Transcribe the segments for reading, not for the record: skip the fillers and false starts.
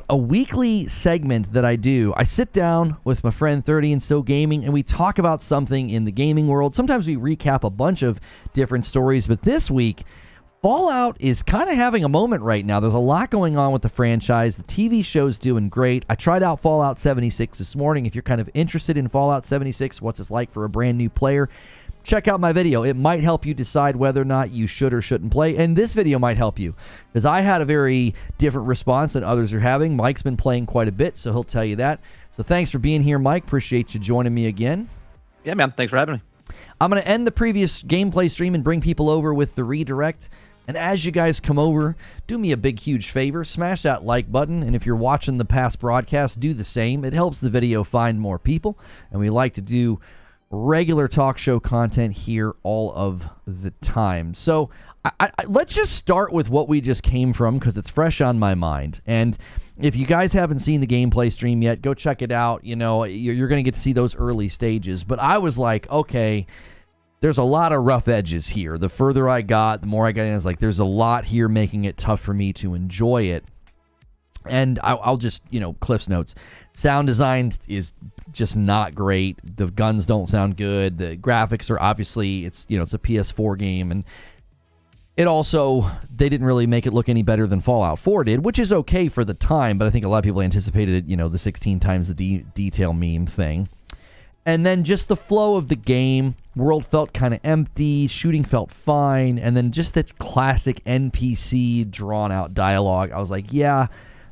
a weekly segment that I do. I sit down with my friend 30 and So Gaming, and we talk about something in the gaming world. Sometimes we recap a bunch of different stories, but this week, Fallout is kind of having a moment right now. There's a lot going on with the franchise. The TV show's doing great. I tried out Fallout 76 this morning. If you're kind of interested in Fallout 76, what's it's like for a brand new player, check out my video. It might help you decide whether or not you should or shouldn't play. And this video might help you, because I had a very different response than others are having. Mike's been playing quite a bit, so he'll tell you that. So thanks for being here, Mike. Appreciate you joining me again. Yeah, man. Thanks for having me. I'm going to end the previous gameplay stream and bring people over with the redirect. And as you guys come over, do me a big, huge favor. Smash that like button. And if you're watching the past broadcast, do the same. It helps the video find more people. And we like to do regular talk show content here all of the time. So let's just start with what we just came from, because it's fresh on my mind. And if you guys haven't seen the gameplay stream yet, go check it out. You know, you're going to get to see those early stages. But I was like, okay, there's a lot of rough edges here. The further I got, the more I got in. It's like there's a lot here making it tough for me to enjoy it. And I'll just, Cliff's notes. Sound design is just not great. The guns don't sound good. The graphics are obviously, it's a PS4 game. And it also, they didn't really make it look any better than Fallout 4 did, which is okay for the time. But I think a lot of people anticipated, the 16 times the detail meme thing. And then just the flow of the game. World felt kind of empty. Shooting felt fine. And then just that classic NPC drawn-out dialogue. I was like, yeah,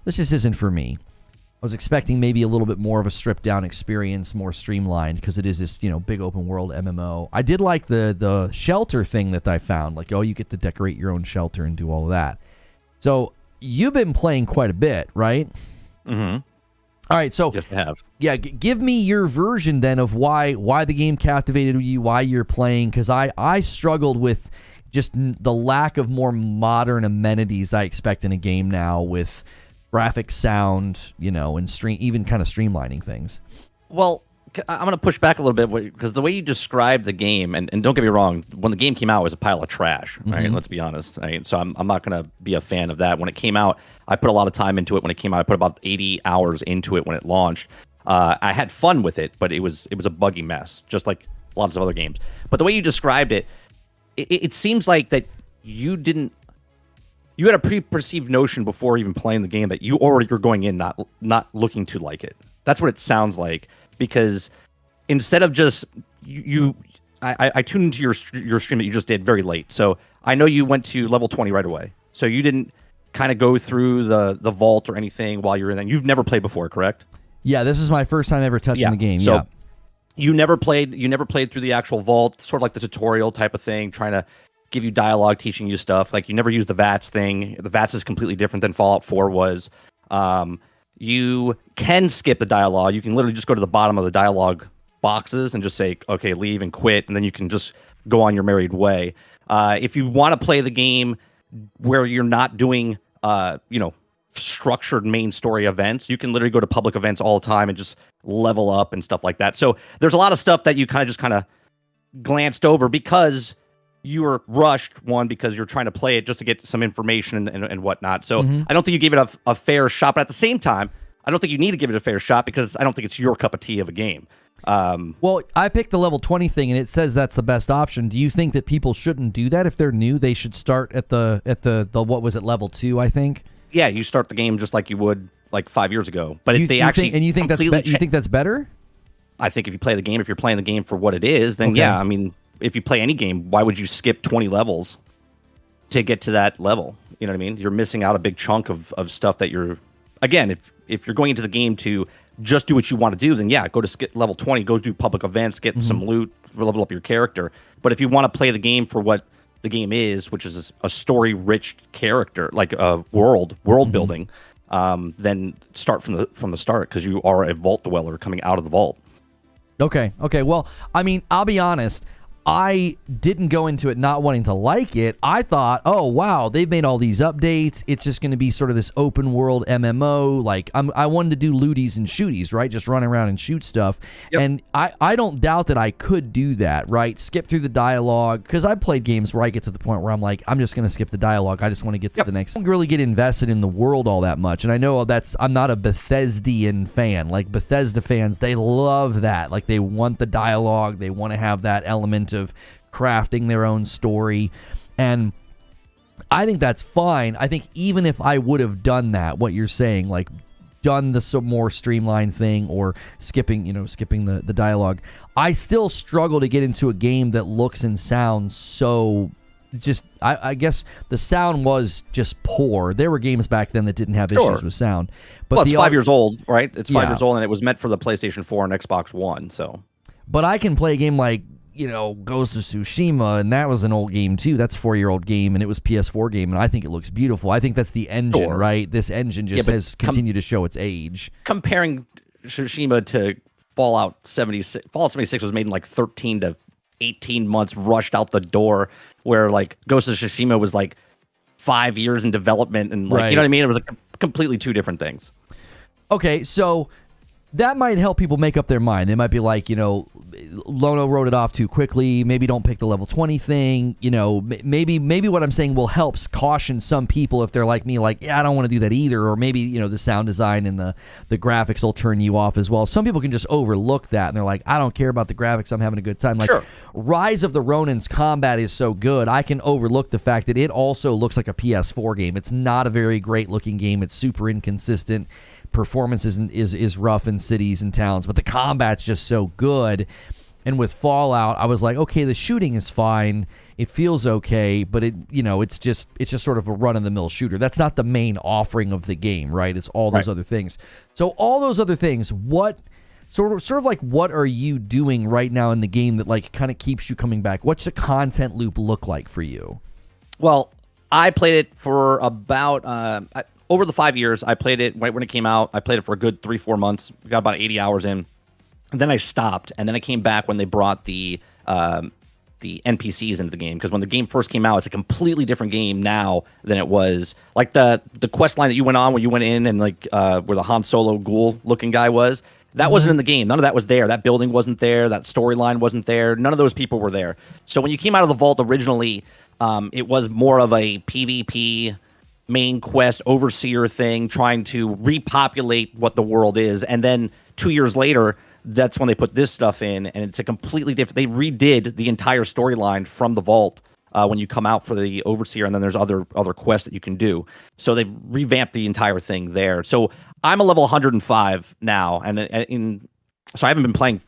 this just isn't for me. I was expecting maybe a little bit more of a stripped-down experience, more streamlined, because it is this, big open-world MMO. I did like the shelter thing that I found. Like, you get to decorate your own shelter and do all of that. So you've been playing quite a bit, right? Mm-hmm. All right, so yes, I have. Yeah, give me your version then of why the game captivated you, why you're playing, because I struggled with just the lack of more modern amenities I expect in a game now, with graphic, sound, and even kind of streamlining things. Well, I'm going to push back a little bit, because the way you described the game, and don't get me wrong, when the game came out, it was a pile of trash, right? Mm-hmm. Let's be honest. Right? So I'm not going to be a fan of that. When it came out, I put a lot of time into it. When it came out, I put about 80 hours into it when it launched. I had fun with it, but it was a buggy mess, just like lots of other games. But the way you described it, it seems like that you had a pre-perceived notion before even playing the game that you already were going in not looking to like it. That's what it sounds like, because instead of just I tuned into your stream that you just did very late. So I know you went to level 20 right away. So you didn't kind of go through the vault or anything while you're in there. You've never played before, correct? Yeah, this is my first time ever touching the game. So yeah. You never played through the actual vault, sort of like the tutorial type of thing, trying to give you dialogue, teaching you stuff. Like, you never used the VATS thing. The VATS is completely different than Fallout 4 was. You can skip the dialogue. You can literally just go to the bottom of the dialogue boxes and just say, okay, leave and quit, and then you can just go on your merry way. If you want to play the game where you're not doing, structured main story events, you can literally go to public events all the time and just level up and stuff like that. So there's a lot of stuff that you kind of glanced over because you were rushed, because you're trying to play it just to get some information and whatnot. So I don't think you gave it a fair shot, but at the same time, I don't think you need to give it a fair shot, because I don't think it's your cup of tea of a game. Well, I picked the level 20 thing, and it says that's the best option. Do you think that people shouldn't do that if they're new? They should start at the what was it, level 2, I think? Yeah, you start the game just like you would like 5 years ago. But you think that's better? I think if you play the game, if you're playing the game for what it is, then yeah, I mean, if you play any game, why would you skip 20 levels to get to that level? You know what I mean? You're missing out a big chunk of stuff that you're, again, if you're going into the game to just do what you want to do, then yeah, go to skip level 20, go do public events, get some loot, level up your character. But if you want to play the game for what the game is, which is a story-rich character, like a world building, then start from the start, because you are a vault dweller coming out of the vault. Okay. Well, I mean, I'll be honest. I didn't go into it not wanting to like it. I thought, oh, wow, they've made all these updates. It's just going to be sort of this open world MMO. Like, I wanted to do looties and shooties, right? Just run around and shoot stuff. Yep. And I don't doubt that I could do that, right? Skip through the dialogue. Because I've played games where I get to the point where I'm like, I'm just going to skip the dialogue. I just want to get to the next. I don't really get invested in the world all that much. And I know I'm not a Bethesdian fan. Like, Bethesda fans, they love that. Like, they want the dialogue. They want to have that element of crafting their own story, and I think that's fine. I think even if I would have done that, what you're saying, like done the some more streamlined thing or skipping the dialogue, I still struggle to get into a game that looks and sounds so just I guess the sound was just poor. There were games back then that didn't have issues with sound, but it's 5 years old, right? It's 5 years old, and it was meant for the PlayStation 4 and Xbox One. So, but I can play a game like Ghost of Tsushima, and that was an old game too. That's a 4-year-old game, and it was PS4 game, and I think it looks beautiful. I think that's the engine, right? This engine just has continued to show its age. Comparing Tsushima to Fallout 76, Fallout 76 was made in like 13 to 18 months, rushed out the door, where like Ghost of Tsushima was like 5 years in development, and like, you know what I mean? It was like completely two different things. Okay, so that might help people make up their mind. They might be like, Lono wrote it off too quickly. Maybe don't pick the level 20 thing. Maybe what I'm saying will help caution some people if they're like me, like, yeah, I don't want to do that either. Or maybe, the sound design and the graphics will turn you off as well. Some people can just overlook that, and they're like, I don't care about the graphics. I'm having a good time. Like, Rise of the Ronin's combat is so good, I can overlook the fact that it also looks like a PS4 game. It's not a very great looking game. It's super inconsistent. Performance is rough in cities and towns, but the combat's just so good. And with Fallout, I was like, okay, the shooting is fine, it feels okay, but it's just sort of a run-of-the-mill shooter. That's not the main offering of the game, right? It's all those other things. So all those other things, what sort of like what are you doing right now in the game that like kind of keeps you coming back? What's the content loop look like for you? Well, I played it for about over the 5 years. I played it right when it came out. I played it for a good 3-4 months. Got about 80 hours in. And then I stopped. And then I came back when they brought the NPCs into the game. Because when the game first came out, it's a completely different game now than it was. Like the quest line that you went on, where you went in and like where the Han Solo ghoul looking guy was, that wasn't in the game. None of that was there. That building wasn't there. That storyline wasn't there. None of those people were there. So when you came out of the vault originally, it was more of a PvP main quest overseer thing, trying to repopulate what the world is. And then 2 years later, that's when they put this stuff in, and it's a completely different. They redid the entire storyline from the vault when you come out for the overseer, and then there's other quests that you can do. So they revamped the entire thing there. So I'm a level 105 now, and so I haven't been playing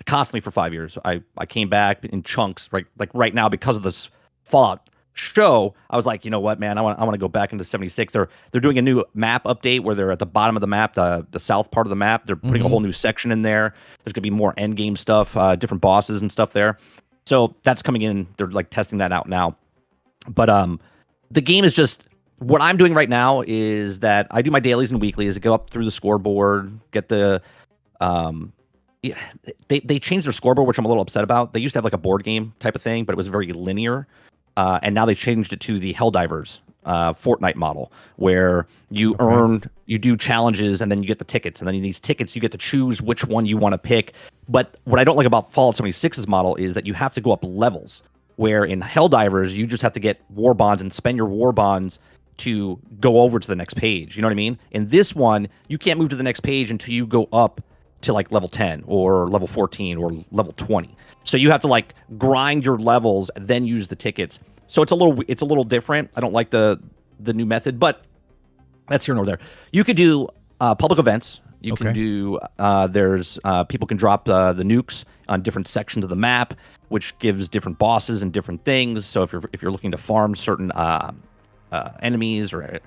constantly for 5 years. I came back in chunks, right now because of this Fallout show. I was like, you know what, man, I want to go back into 76. They're doing a new map update where they're at the bottom of the map, the south part of the map. They're putting a whole new section in there. There's gonna be more Endgame stuff, different bosses and stuff there. So that's coming in. They're like testing that out now. But the game is just, what I'm doing right now is that I do my dailies and weeklies. I go up through the scoreboard, get the they changed their scoreboard, which I'm a little upset about. They used to have like a board game type of thing, but it was very linear. And now they changed it to the Helldivers Fortnite model, where you do challenges, and then you get the tickets. And then in these tickets, you get to choose which one you want to pick. But what I don't like about Fallout 76's model is that you have to go up levels, where in Helldivers, you just have to get war bonds and spend your war bonds to go over to the next page. You know what I mean? In this one, you can't move to the next page until you go up to like level 10 or level 14 or level 20. So you have to like grind your levels, then use the tickets. So it's a little different. I don't like the new method, but that's here nor there. You could do public events. You can do there's people can drop the nukes on different sections of the map, which gives different bosses and different things. So if you're looking to farm certain enemies or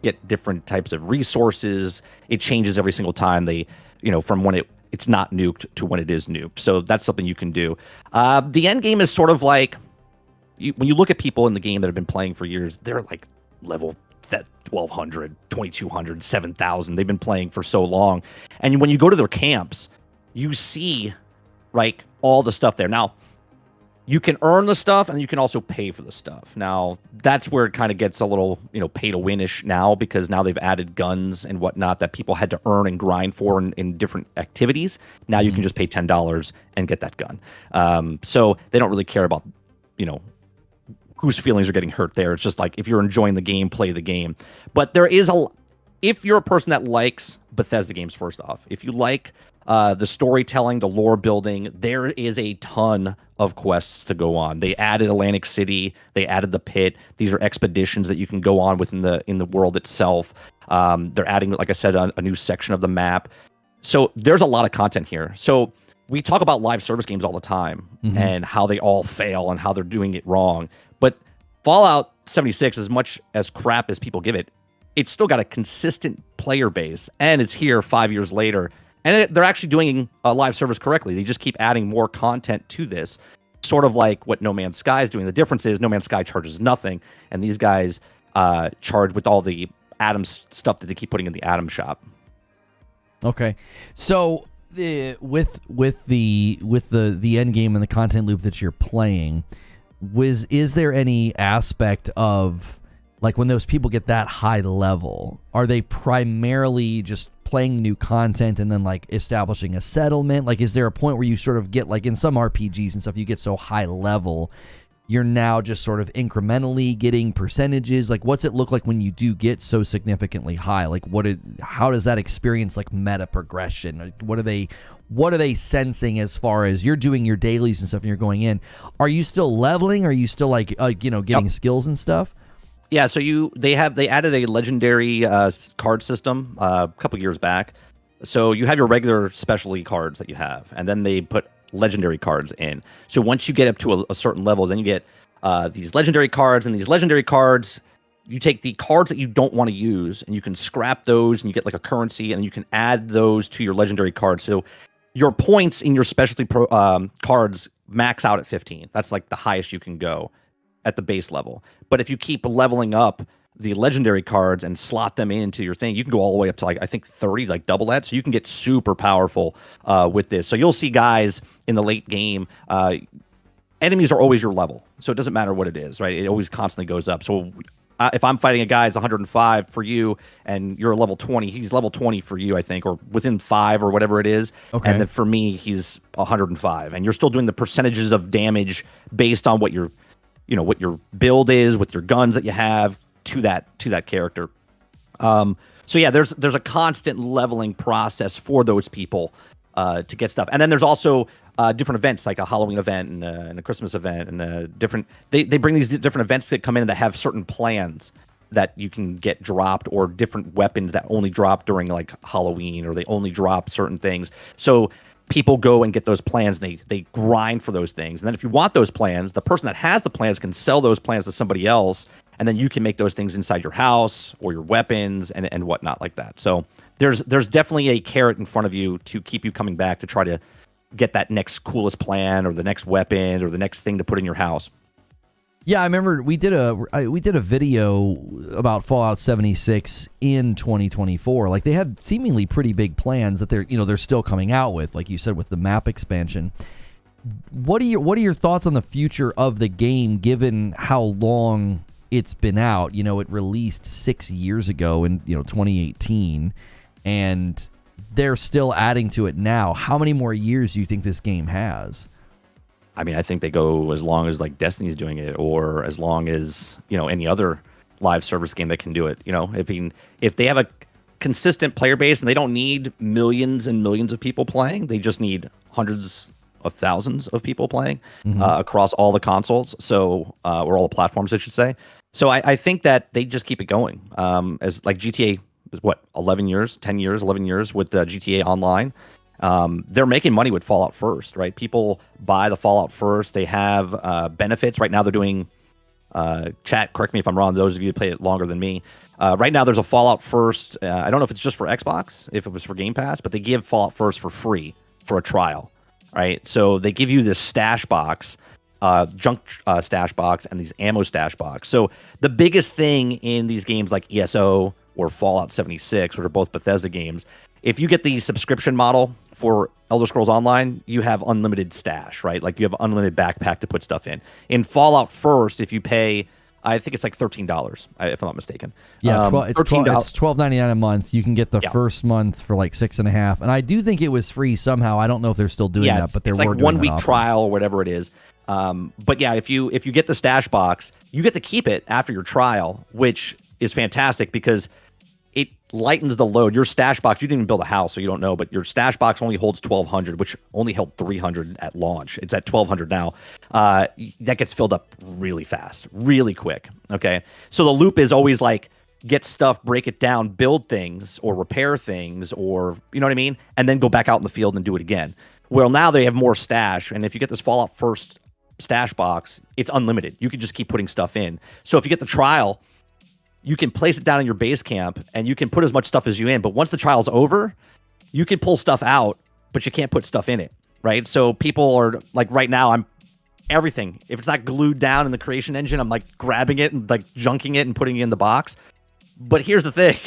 get different types of resources, it changes every single time they, from when it's not nuked to when it is nuked. So that's something you can do. The end game is sort of like, when you look at people in the game that have been playing for years, they're like level 1,200, 2,200, 7,000. They've been playing for so long. And when you go to their camps, you see like all the stuff there. Now, you can earn the stuff and you can also pay for the stuff. Now, that's where it kind of gets a little, pay to win-ish now, because now they've added guns and whatnot that people had to earn and grind for in different activities. Now you can just pay $10 and get that gun. So they don't really care about, whose feelings are getting hurt there. It's just like, if you're enjoying the game, play the game. But there is if you're a person that likes Bethesda games, first off, if you like the storytelling, the lore building, there is a ton of quests to go on. They added Atlantic City, they added the pit. These are expeditions that you can go on within the world itself. They're adding, like I said, a new section of the map. So there's a lot of content here. So we talk about live service games all the time and how they all fail and how they're doing it wrong. But Fallout 76, as much as crap as people give it, it's still got a consistent player base, and it's here 5 years later. And they're actually doing a live service correctly. They just keep adding more content to this, sort of like what No Man's Sky is doing. The difference is No Man's Sky charges nothing, and these guys charge with all the Atom stuff that they keep putting in the Atom shop. Okay, so with the end game and the content loop that you're playing, is there any aspect of, like, when those people get that high level, are they primarily just playing new content and then, like, establishing a settlement? Like, is there a point where you sort of get, like, in some RPGs and stuff, you get so high level, you're now just sort of incrementally getting percentages? Like, what's it look like when you do get so significantly high? Like, how does that experience, like, meta progression? Like, what are they sensing as far as you're doing your dailies and stuff and you're going in? Are you still leveling? Are you still, like, getting skills and stuff? Yeah, so they added a legendary card system a couple years back. So you have your regular specialty cards that you have, and then they put legendary cards in. So once you get up to a certain level, then you get these legendary cards, and these legendary cards, you take the cards that you don't want to use, and you can scrap those, and you get like a currency, and you can add those to your legendary cards. So your points in your specialty cards max out at 15. That's like the highest you can go at the base level. But if you keep leveling up the legendary cards and slot them into your thing, you can go all the way up to, like, I think 30, like double that. So you can get super powerful with this. So you'll see guys in the late game, enemies are always your level. So it doesn't matter what it is, right? It always constantly goes up. So if I'm fighting a guy that's 105 for you and you're level 20, he's level 20 for you, I think, or within 5 or whatever it is. Okay. And then for me, he's 105. And you're still doing the percentages of damage based on what your build is with your guns that you have to that character. So yeah, there's a constant leveling process for those people to get stuff. And then there's also different events, like a Halloween event and a Christmas event, and different. They bring these different events that come in that have certain plans that you can get dropped, or different weapons that only drop during, like, Halloween, or they only drop certain things. So people go and get those plans, and they grind for those things. And then if you want those plans, the person that has the plans can sell those plans to somebody else, and then you can make those things inside your house or your weapons and whatnot like that. So there's definitely a carrot in front of you to keep you coming back to try to get that next coolest plan or the next weapon or the next thing to put in your house. Yeah, I remember we did a video about Fallout 76 in 2024. Like, they had seemingly pretty big plans that they're still coming out with, like you said, with the map expansion. What are your thoughts on the future of the game, given how long it's been out? It released 6 years ago in 2018, and they're still adding to it now. How many more years do you think this game has? I mean, I think they go as long as, like, Destiny's doing it, or as long as, any other live service game that can do it. If they have a consistent player base and they don't need millions and millions of people playing, they just need hundreds of thousands of people playing across all the consoles. So, or all the platforms, I should say. So I think that they just keep it going. As, like, GTA is 11 years with the GTA Online. They're making money with Fallout First, right? People buy the Fallout First. They have benefits. Right now they're doing, chat, correct me if I'm wrong, those of you who play it longer than me. Right now there's a Fallout First. I don't know if it's just for Xbox, if it was for Game Pass, but they give Fallout First for free for a trial, right? So they give you this stash box, junk stash box, and these ammo stash box. So the biggest thing in these games like ESO or Fallout 76, which are both Bethesda games, if you get the subscription model for Elder Scrolls Online, you have unlimited stash, right? Like you have unlimited backpack to put stuff in. In Fallout First, if you pay, I think it's like $13, if I'm not mistaken. Yeah, it's $12.99 a month. You can get the first month for like $6.50, and I do think it was free somehow. I don't know if they're still doing that, but they're like 1 week trial or whatever it is. But yeah, if you get the stash box, you get to keep it after your trial, which is fantastic because it lightens the load. Your stash box, you didn't even build a house, so you don't know, but your stash box only holds 1,200, which only held 300 at launch. It's at 1,200 now. That gets filled up really fast, really quick. Okay, so the loop is always like get stuff, break it down, build things or repair things, or you know what I mean, and then go back out in the field and do it again. Well, now they have more stash, and if you get this Fallout First stash box, it's unlimited. You can just keep putting stuff in. So if you get the trial, you can place it down in your base camp and you can put as much stuff as you in. But once the trial's over, you can pull stuff out, but you can't put stuff in it, right? So people are like, right now, I'm everything. If it's not glued down in the creation engine, I'm like grabbing it and like junking it and putting it in the box. But here's the thing.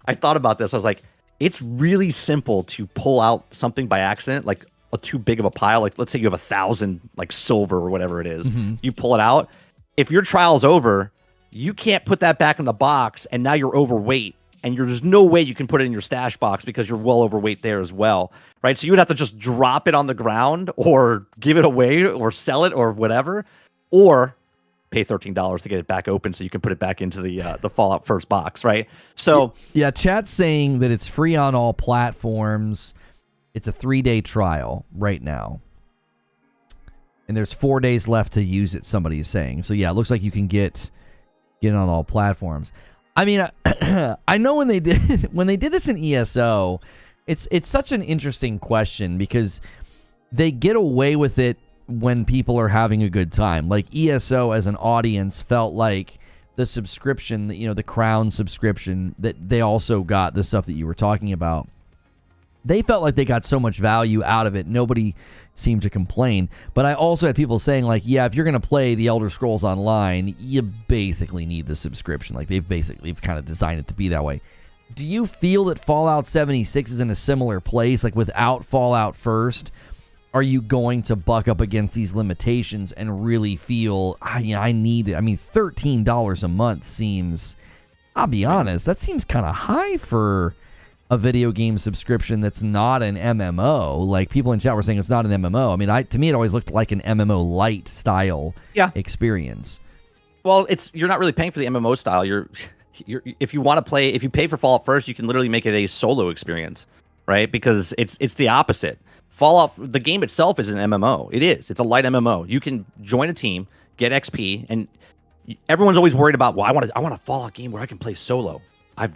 I thought about this. I was like, it's really simple to pull out something by accident, like too big of a pile. Like let's say you have 1,000 like silver or whatever it is. You pull it out. If your trial's over, you can't put that back in the box, and now you're overweight, and there's no way you can put it in your stash box because you're well overweight there as well, right? So you would have to just drop it on the ground or give it away or sell it or whatever, or pay $13 to get it back open so you can put it back into the Fallout First box, right? So yeah, chat's saying that it's free on all platforms. It's a 3-day trial right now. And there's 4 days left to use it, somebody is saying. So yeah, it looks like you can get on all platforms. I mean, I know when they did this in ESO, it's such an interesting question because they get away with it when people are having a good time. Like ESO as an audience felt like the subscription, the Crown subscription, that they also got the stuff that you were talking about. They felt like they got so much value out of it. Nobody seemed to complain. But I also had people saying, like, yeah, if you're going to play the Elder Scrolls Online, you basically need the subscription. Like, they've kind of designed it to be that way. Do you feel that Fallout 76 is in a similar place? Like, without Fallout First, are you going to buck up against these limitations and really feel, I need it? I mean, $13 a month seems, I'll be honest, that seems kind of high for a video game subscription that's not an MMO. Like, people in chat were saying it's not an MMO. I mean, to me, it always looked like an MMO light style experience. Well, you're not really paying for the MMO style. If you want to play, if you pay for Fallout First, you can literally make it a solo experience, right? Because it's the opposite. Fallout, the game itself is an MMO. It is. It's a light MMO. You can join a team, get XP, and everyone's always worried about, well, I want a Fallout game where I can play solo. I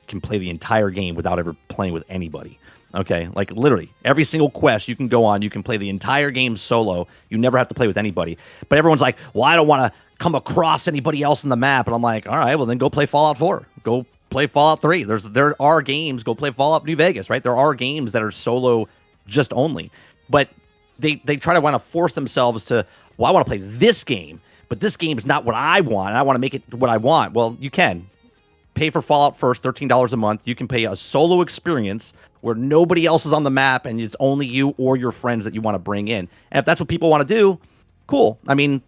can play the entire game without ever playing with anybody. Okay, like literally every single quest you can go on, you can play the entire game solo. You never have to play with anybody. But everyone's like, well, I don't want to come across anybody else on the map. And I'm like, all right, well then go play Fallout 4. Go play Fallout 3. There are games. Go play Fallout New Vegas, right? There are games that are solo just only. But they try to want to force themselves to, well, I want to play this game, but this game is not what I want, and I want to make it what I want. Well, you can. Pay for Fallout First, $13 a month. You can pay a solo experience where nobody else is on the map and it's only you or your friends that you want to bring in. And if that's what people want to do, cool. I mean,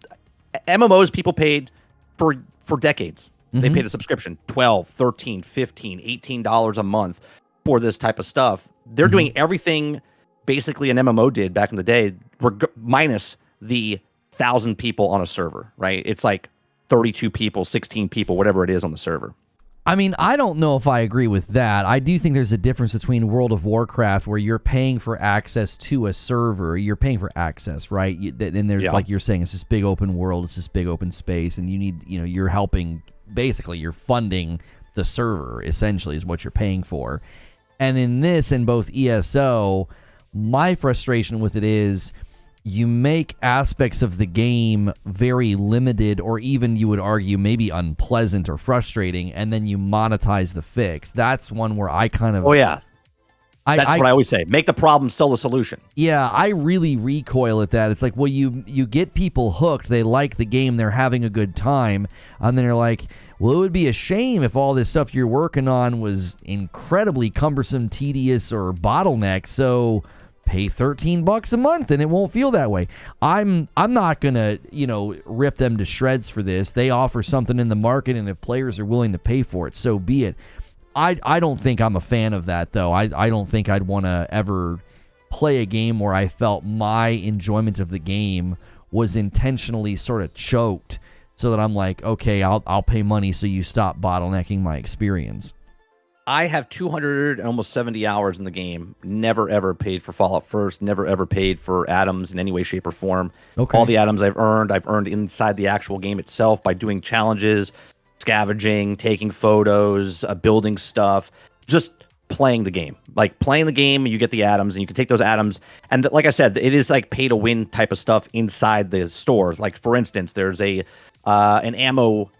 MMOs people paid for decades. They paid a subscription, $12, $13, $15, $18 a month for this type of stuff. They're doing everything basically an MMO did back in the day, minus the 1,000 people on a server, right? It's like 32 people, 16 people, whatever it is on the server. I mean, I don't know if I agree with that. I do think there's a difference between World of Warcraft, where you're paying for access to a server. You're paying for access, right? And there's, like you're saying, it's this big open world, it's this big open space, and you need, you're helping, basically, you're funding the server, essentially, is what you're paying for. And in this, in both ESO, my frustration with it is, you make aspects of the game very limited, or even, you would argue, maybe unpleasant or frustrating, and then you monetize the fix. That's one where I kind of... Oh, yeah. That's what I always say. Make the problem, sell the solution. Yeah, I really recoil at that. It's like, well, you get people hooked. They like the game. They're having a good time. And then you're like, well, it would be a shame if all this stuff you're working on was incredibly cumbersome, tedious, or bottleneck. So pay $13 a month and it won't feel that way. I'm not gonna, rip them to shreds for this. They offer something in the market, and if players are willing to pay for it, so be it. I don't think I'm a fan of that, though. I don't think I'd want to ever play a game where I felt my enjoyment of the game was intentionally sort of choked, so that I'm like, okay, I'll pay money so you stop bottlenecking my experience. I have 270 hours in the game. Never, ever paid for Fallout First. Never, ever paid for atoms in any way, shape, or form. Okay. All the atoms I've earned inside the actual game itself by doing challenges, scavenging, taking photos, building stuff, just playing the game. Like, playing the game, you get the atoms, and you can take those atoms. And like I said, it is like pay-to-win type of stuff inside the store. Like, for instance, there's an ammo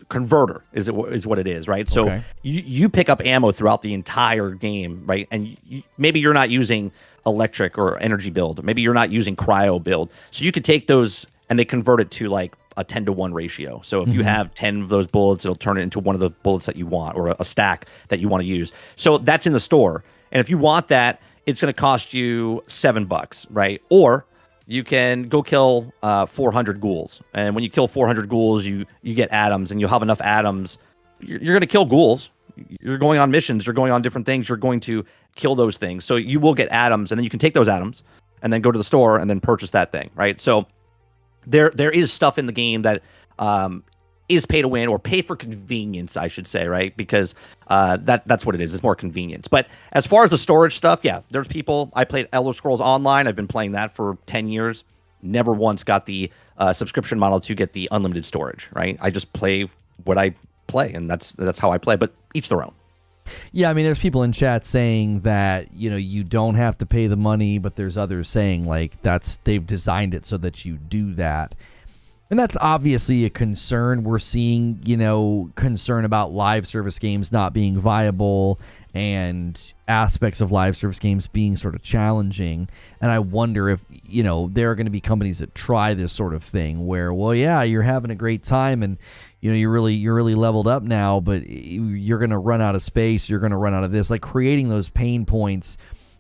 converter is what it is, right? So okay. you pick up ammo throughout the entire game, right? And maybe you're not using electric or energy build. Maybe you're not using cryo build. So you could take those and they convert it to like a 10-to-1 ratio. So if you have 10 of those bullets, it'll turn it into one of the bullets that you want, or a stack that you want to use. So that's in the store. And if you want that, it's going to cost you $7, right? Or you can go kill 400 ghouls. And when you kill 400 ghouls, you get atoms, and you'll have enough atoms. You're going to kill ghouls. You're going on missions. You're going on different things. You're going to kill those things. So you will get atoms, and then you can take those atoms and then go to the store and then purchase that thing, right? So there is stuff in the game that is pay to win, or pay for convenience, I should say, right? Because that's what it is. It's more convenience. But as far as the storage stuff, yeah, there's people. I played Elder Scrolls Online. I've been playing that for 10 years. Never once got the subscription model to get the unlimited storage, right? I just play what I play, and that's how I play. But each their own. Yeah, I mean, there's people in chat saying that, you don't have to pay the money, but there's others saying, like, they've designed it so that you do that. And that's obviously a concern. We're seeing, concern about live service games not being viable and aspects of live service games being sort of challenging. And I wonder if, there are going to be companies that try this sort of thing where, well, yeah, you're having a great time and, you're really leveled up now, but you're going to run out of space. You're going to run out of this, like creating those pain points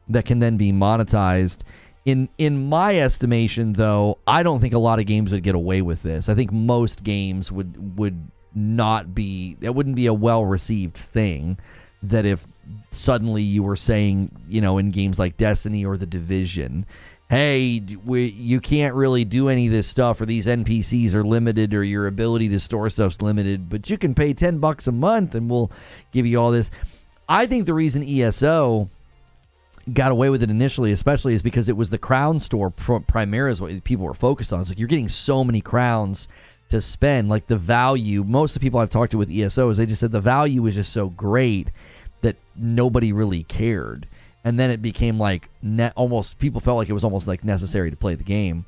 that can then be monetized. In my estimation, though, I don't think a lot of games would get away with this. I think most games would not be. It wouldn't be a well-received thing. That if suddenly you were saying, in games like Destiny or The Division, hey, you can't really do any of this stuff, or these NPCs are limited, or your ability to store stuff's limited, but you can pay $10 a month and we'll give you all this. I think the reason ESO got away with it initially, especially, is because it was the crown store primarily is what people were focused on. It's like, you're getting so many crowns to spend. Like, the value, most of the people I've talked to with ESO, is they just said the value was just so great that nobody really cared. And then it became like people felt like it was almost like necessary to play the game.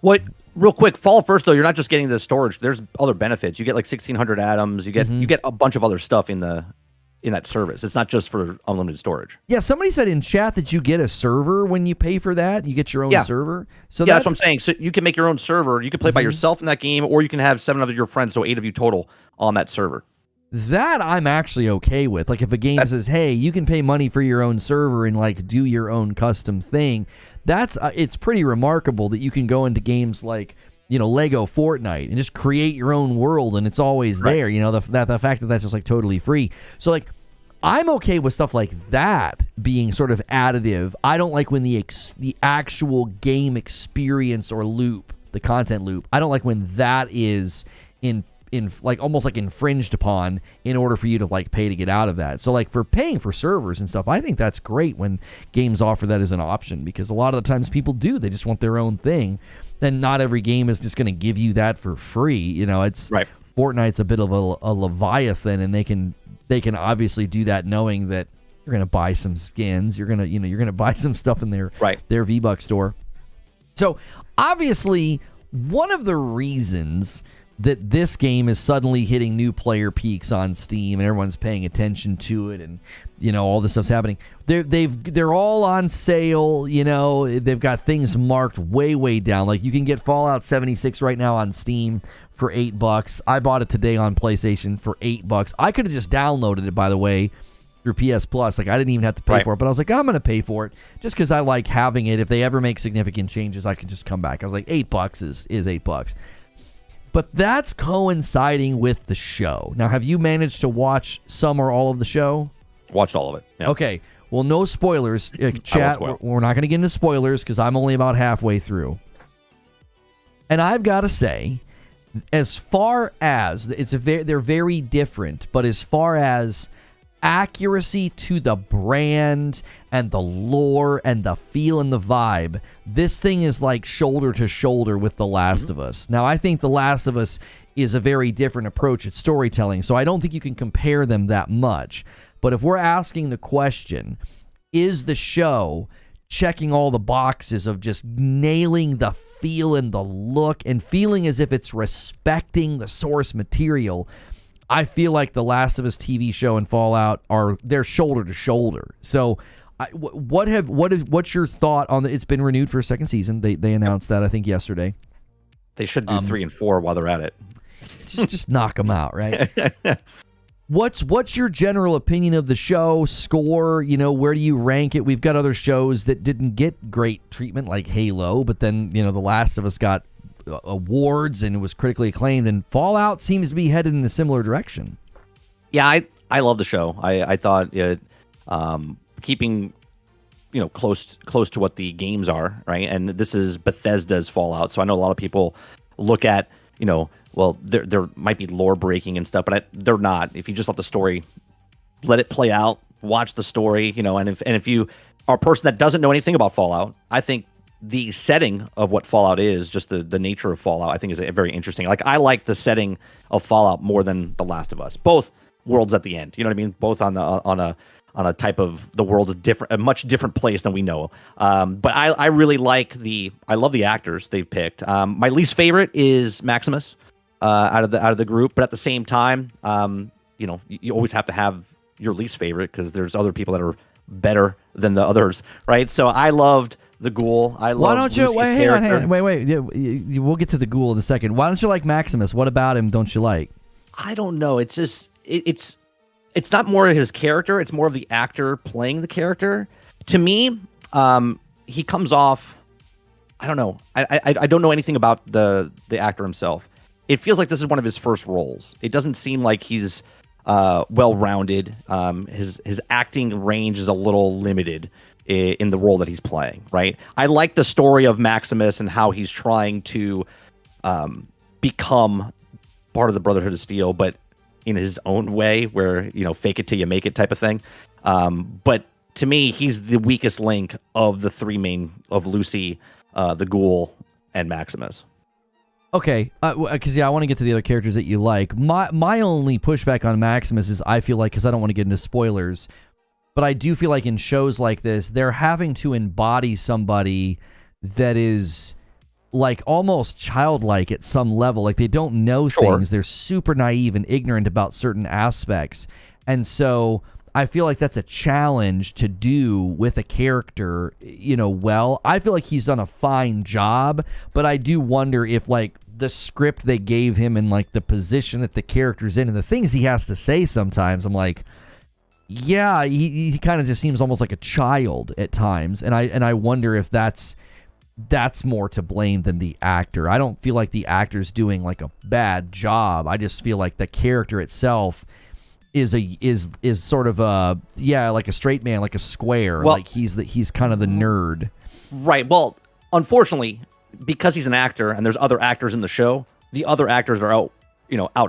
What, real quick, Fallout First, though, you're not just getting the storage. There's other benefits. You get like 1,600 atoms. You get a bunch of other stuff in that service. It's not just for unlimited storage. Yeah, somebody said in chat that you get a server when you pay for that. You get your own server. So that's what I'm saying. So you can make your own server. You can play by yourself in that game, or you can have 7 of your friends, so 8 of you total on that server. That I'm actually okay with. Like, if a game says, hey, you can pay money for your own server and like do your own custom thing, that's it's pretty remarkable that you can go into games like, Lego Fortnite and just create your own world and it's always there. The fact that that's just like totally free. So like, I'm okay with stuff like that being sort of additive. I don't like when the actual game experience or loop, the content loop, I don't like when that is in like almost like infringed upon in order for you to like pay to get out of that. So like, for paying for servers and stuff, I think that's great when games offer that as an option, because a lot of the times people do, they just want their own thing. And not every game is just going to give you that for free. It's right. Fortnite's a bit of a leviathan, and they can obviously do that knowing that you're going to buy some skins, you're going to buy some stuff in their V-Bucks store. So obviously, one of the reasons that this game is suddenly hitting new player peaks on Steam and everyone's paying attention to it, and all this stuff's happening. They're all on sale. They've got things marked way down. Like you can get Fallout 76 right now on Steam for $8. I bought it today on PlayStation for $8. I could have just downloaded it, by the way, through PS Plus. Like I didn't even have to pay for it, but I was like, I'm going to pay for it just because I like having it. If they ever make significant changes, I can just come back. I was like, $8 is $8. But that's coinciding with the show. Now, have you managed to watch some or all of the show? Watched all of it. Yeah. Okay. Well, no spoilers. Chat, we're not going to get into spoilers because I'm only about halfway through. And I've got to say, as far as they're very different, but as far as accuracy to the brand and the lore and the feel and the vibe, this thing is like shoulder to shoulder with The Last of Us. Now, I think The Last of Us is a very different approach at storytelling, so I don't think you can compare them that much. But if we're asking the question, is the show checking all the boxes of just nailing the feel and the look and feeling as if it's respecting the source material, I feel like The Last of Us TV show and Fallout they're shoulder to shoulder. So, what's your thought on it's been renewed for a second season? They announced that I think yesterday. They should do 3 and 4 while they're at it. Just knock them out, right? What's your general opinion of the show? Score? Where do you rank it? We've got other shows that didn't get great treatment, like Halo, but then The Last of Us got awards and it was critically acclaimed, and Fallout seems to be headed in a similar direction. Yeah, I love the show. I thought it keeping close to what the games are, right? And this is Bethesda's Fallout, so I know a lot of people look at well, there might be lore breaking and stuff, but they're not. If you just let the story, let it play out, watch the story, and if you are a person that doesn't know anything about Fallout, I think the setting of what Fallout is, just the nature of Fallout, I think is very interesting. Like I like the setting of Fallout more than The Last of Us. Both worlds at the end, you know what I mean? Both on a type of the world is different, a much different place than we know. But I really like I love the actors they've picked. My least favorite is Maximus out of the group, but at the same time, you always have to have your least favorite because there's other people that are better than the others, right? So I loved the Ghoul. I love. Why don't you wait? Yeah, we'll get to the Ghoul in a second. Why don't you like Maximus? What about him don't you like? I don't know. It's just it's not more of his character. It's more of the actor playing the character. To me, he comes off. I don't know. I don't know anything about the actor himself. It feels like this is one of his first roles. It doesn't seem like he's well-rounded. His acting range is a little limited in the role that he's playing, right? I like the story of Maximus and how he's trying to become part of the Brotherhood of Steel, but in his own way, where fake it till you make it type of thing. But to me, he's the weakest link of the three main of Lucy, the Ghoul, and Maximus. Okay, because I want to get to the other characters that you like. My only pushback on Maximus is I feel like, because I don't want to get into spoilers, but I do feel like in shows like this, they're having to embody somebody that is like almost childlike at some level. Like they don't know things. They're super naive and ignorant about certain aspects. And so I feel like that's a challenge to do with a character, well. I feel like he's done a fine job, but I do wonder if like the script they gave him and like the position that the character's in and the things he has to say sometimes, I'm like, yeah, he kind of just seems almost like a child at times. And I wonder if that's more to blame than the actor. I don't feel like the actor's doing like a bad job. I just feel like the character itself is sort of like a straight man, like a square. Well, like he's kind of the nerd. Right. Well, unfortunately, because he's an actor and there's other actors in the show, the other actors are out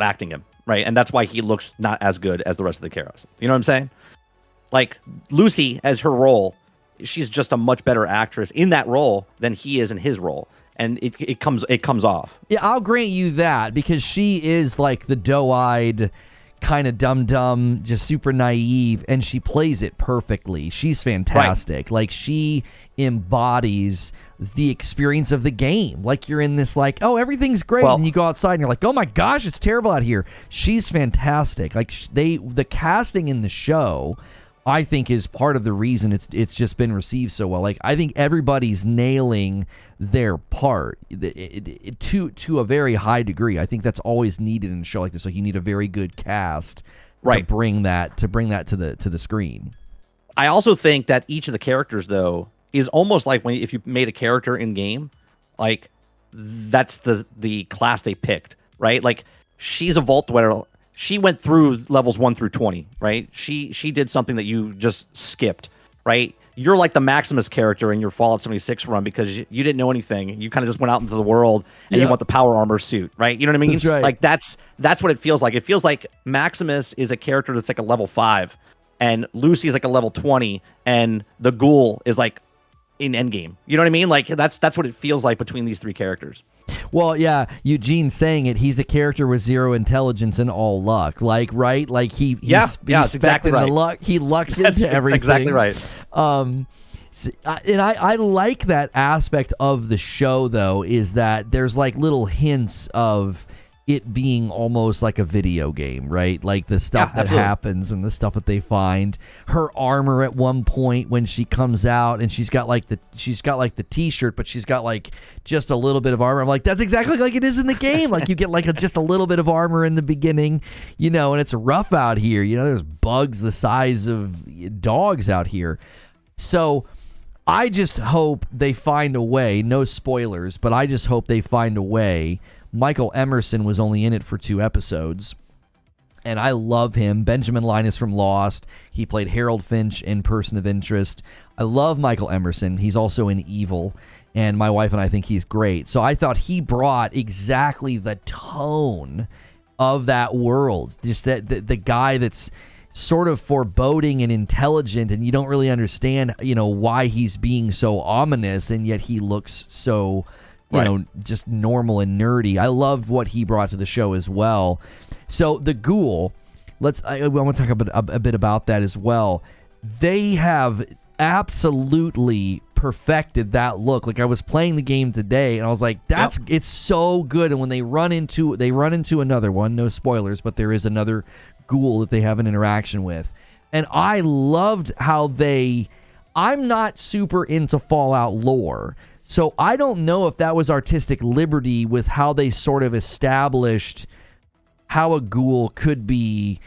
acting him, right? And that's why he looks not as good as the rest of the characters. You know what I'm saying? Like Lucy as her role, she's just a much better actress in that role than he is in his role. And it comes off. Yeah, I'll grant you that, because she is like the doe-eyed kind of dumb, just super naive, and she plays it perfectly. She's fantastic. Right. Like, she embodies the experience of the game. Like, you're in this, like, oh, everything's great, and you go outside and you're like, oh my gosh, it's terrible out here. She's fantastic. Like, the casting in the show, I think, is part of the reason it's just been received so well. Like, I think everybody's nailing their part to a very high degree. I think that's always needed in a show like this. Like, you need a very good cast to bring that to the screen. I also think that each of the characters, though, is almost like if you made a character in game, like, that's the class they picked, right? Like, she's a Vault Dweller. She went through levels 1 through 20, right? She did something that you just skipped, right? You're like the Maximus character in your Fallout 76 run because you didn't know anything. You kind of just went out into the world and you want the power armor suit, right? You know what I mean? That's right. Like, that's what it feels like. It feels like Maximus is a character that's like a level 5, and Lucy is like a level 20, and the Ghoul is like in Endgame. You know what I mean? Like, that's what it feels like between these three characters. Well, yeah, Eugene saying it, he's a character with 0 intelligence and all luck. Like, right? Like, he's exactly right. The luck. He lucks into everything. Exactly right. And I like that aspect of the show, though, is that there's like little hints of it being almost like a video game, right? Like the stuff that happens and the stuff that they find. Her armor at one point when she comes out and she's got like the t-shirt, but she's got like just a little bit of armor. I'm like, that's exactly like it is in the game. Like, you get like just a little bit of armor in the beginning, you know, and it's rough out here. You know, there's bugs the size of dogs out here. So I just hope they find a way, no spoilers, but I just hope they find a way. Michael Emerson was only in it for 2 episodes, and I love him. Benjamin Linus from Lost. He played Harold Finch in Person of Interest. I love Michael Emerson. He's also in Evil, and my wife and I think he's great. So I thought he brought exactly the tone of that world. Just that the guy that's sort of foreboding and intelligent, and you don't really understand, you know, why he's being so ominous, and yet he looks so, you know, just normal and nerdy. I love what he brought to the show as well. So the Ghoul, I want to talk a bit about that as well. They have absolutely perfected that look. Like, I was playing the game today and I was like, it's so good. And when they run into another one, no spoilers, but there is another Ghoul that they have an interaction with. And I loved how I'm not super into Fallout lore, so I don't know if that was artistic liberty with how they sort of established how a Ghoul could be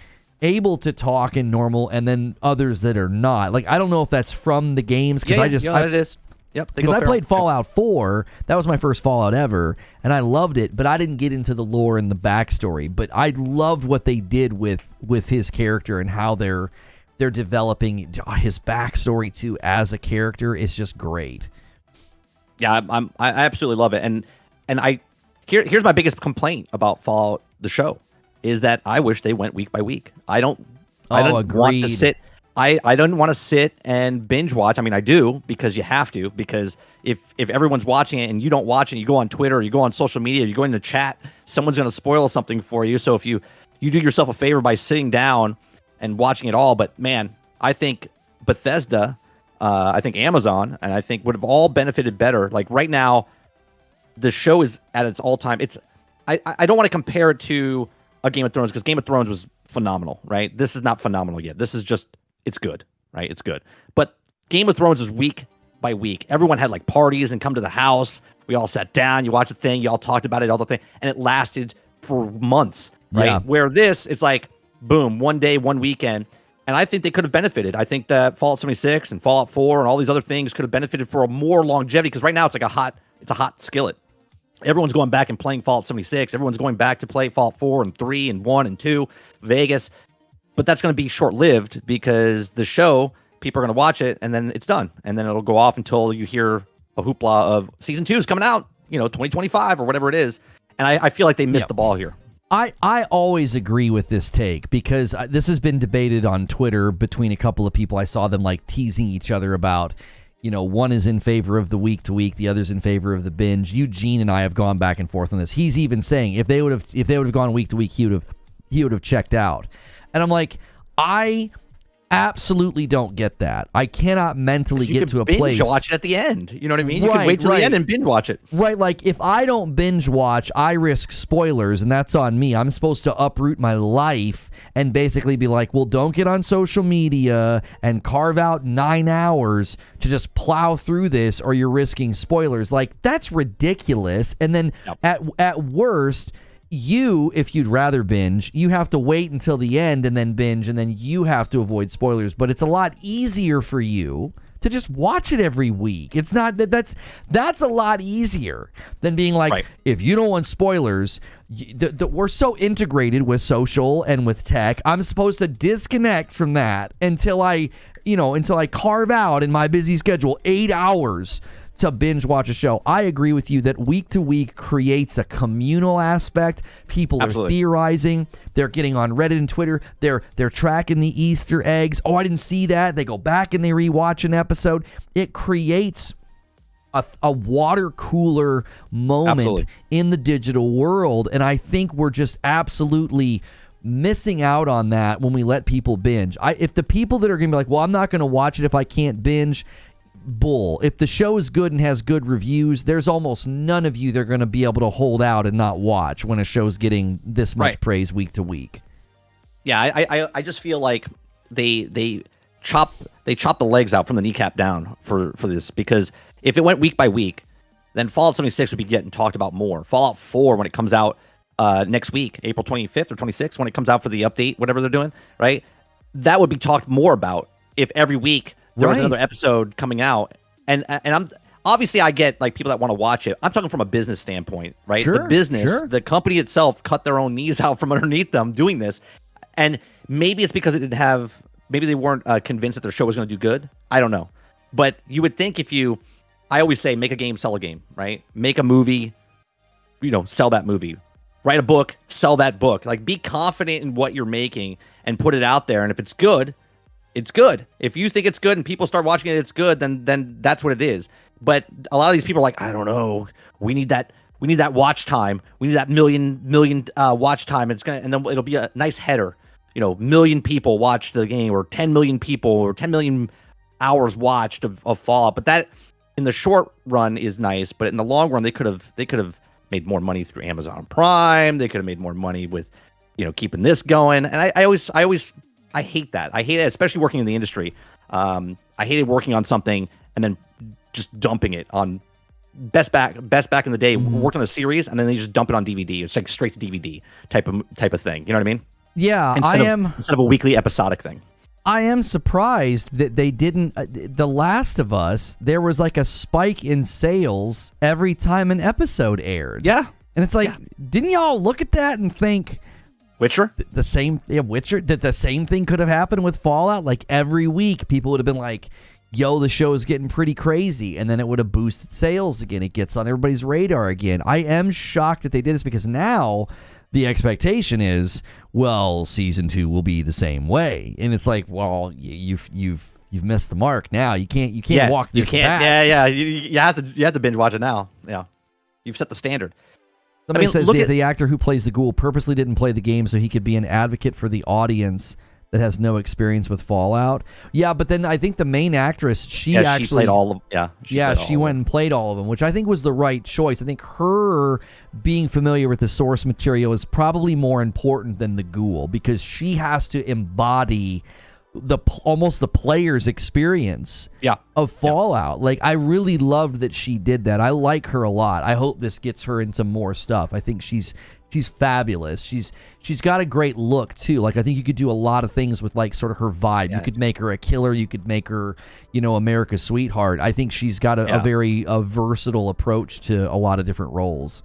able to talk in normal and then others that are not. Like, I don't know if that's from the games, because it is. Yep. Because I played Fallout 4. That was my first Fallout ever, and I loved it, but I didn't get into the lore and the backstory. But I loved what they did with his character and how they're developing his backstory too as a character. Is just great. Yeah, I absolutely love it, and here's my biggest complaint about Fallout the show is that I wish they went week by week. I don't want to sit. I don't want to sit and binge watch. I mean, I do, because you have to, because if everyone's watching it and you don't watch it, you go on Twitter, or you go on social media, you go into chat, someone's going to spoil something for you. So if you do yourself a favor by sitting down and watching it all. But man, I think Bethesda, I think Amazon, and I think would have all benefited better. Like, right now, the show is at its all-time. I don't want to compare it to a Game of Thrones, because Game of Thrones was phenomenal, right? This is not phenomenal yet. This is just, it's good, right? It's good. But Game of Thrones is week by week. Everyone had like parties and come to the house. We all sat down, you watched the thing, you all talked about it, all the thing, and it lasted for months, right? Yeah. Where this, it's like, boom, one day, one weekend. And I think they could have benefited. I think that Fallout 76 and Fallout 4 and all these other things could have benefited for a more longevity, because right now it's like a hot skillet. Everyone's going back and playing Fallout 76. Everyone's going back to play Fallout 4 and 3 and 1 and 2, Vegas. But that's going to be short-lived, because the show, people are going to watch it, and then it's done. And then it'll go off until you hear a hoopla of Season 2 is coming out, 2025 or whatever it is. And I feel like they missed the ball here. I always agree with this take, because this has been debated on Twitter between a couple of people. I saw them like teasing each other about, one is in favor of the week to week, the other's in favor of the binge. Eugene and I have gone back and forth on this. He's even saying if they would have gone week to week, he he would have checked out. And I'm like, I absolutely don't get that. I cannot mentally get to a place. Binge watch it at the end. You know what I mean? You can wait till the end and binge watch it. Right. Like if I don't binge watch, I risk spoilers, and that's on me. I'm supposed to uproot my life and basically be like, well, don't get on social media and carve out 9 hours to just plow through this, or you're risking spoilers. Like that's ridiculous. And then at worst, if you'd rather binge, you have to wait until the end and then binge, and then you have to avoid spoilers. But it's a lot easier for you to just watch it every week. It's not that's a lot easier than being like, if you don't want spoilers, we're so integrated with social and with tech. I'm supposed to disconnect from that until I carve out in my busy schedule 8 hours to binge watch a show. I agree with you that week to week creates a communal aspect. People are theorizing. They're getting on Reddit and Twitter. They're tracking the Easter eggs. Oh, I didn't see that. They go back and they rewatch an episode. It creates a water cooler moment in the digital world. And I think we're just absolutely missing out on that when we let people binge. If the people that are going to be like, well, I'm not going to watch it if I can't binge, bull. If the show is good and has good reviews, there's almost none of you that are going to be able to hold out and not watch when a show's getting this much praise week to week. Yeah, I just feel like they chop the legs out from the kneecap down for this, because if it went week by week, then Fallout 76 would be getting talked about more. Fallout 4, when it comes out next week, April 25th or 26th, when it comes out for the update, whatever they're doing, right? That would be talked more about if every week there was another episode coming out. And I'm obviously, I get like people that want to watch it. I'm talking from a business standpoint, right? The business, the company itself cut their own knees out from underneath them doing this. And maybe it's because it didn't have, maybe they weren't convinced that their show was going to do good. I don't know. But you would think I always say, make a game, sell a game, right? Make a movie, sell that movie. Write a book, sell that book. Like, be confident in what you're making and put it out there. And if it's good, it's good. If you think it's good and people start watching it, it's good, then that's what it is. But a lot of these people are like, I don't know. We need that watch time. We need that million watch time. And then it'll be a nice header. Million people watched the game, or 10 million people, or 10 million hours watched of Fallout. But that in the short run is nice. But in the long run, they could have made more money through Amazon Prime. They could have made more money with, keeping this going. And I hate that. I hate it, especially working in the industry. I hated working on something and then just dumping it on best back in the day. Worked on a series and then they just dump it on DVD. It's like straight to DVD type of thing. You know what I mean? Yeah, instead of a weekly episodic thing. I am surprised that they didn't. The Last of Us, there was like a spike in sales every time an episode aired. Yeah, and it's like, didn't y'all look at that and think, Witcher? Witcher, that the same thing could have happened with Fallout? Like every week, people would have been like, yo, the show is getting pretty crazy. And then it would have boosted sales again. It gets on everybody's radar again. I am shocked that they did this, because now the expectation is, well, season 2 will be the same way. And it's like, well, you've missed the mark now. You can't walk this back. Yeah. You have to binge watch it now. Yeah. You've set the standard. Somebody says the actor who plays the ghoul purposely didn't play the game so he could be an advocate for the audience that has no experience with Fallout. Yeah, but then I think the main actress, she played all of she went and played all of them, which I think was the right choice. I think her being familiar with the source material is probably more important than the ghoul, because she has to embody almost the player's experience of Fallout. Like, I really loved that she did that. I like her a lot. I hope this gets her into more stuff. I think she's fabulous. She's got a great look too. Like, I think you could do a lot of things with like sort of her vibe. You could make her a killer. You could make her, America's sweetheart. I think she's got a very versatile approach to a lot of different roles.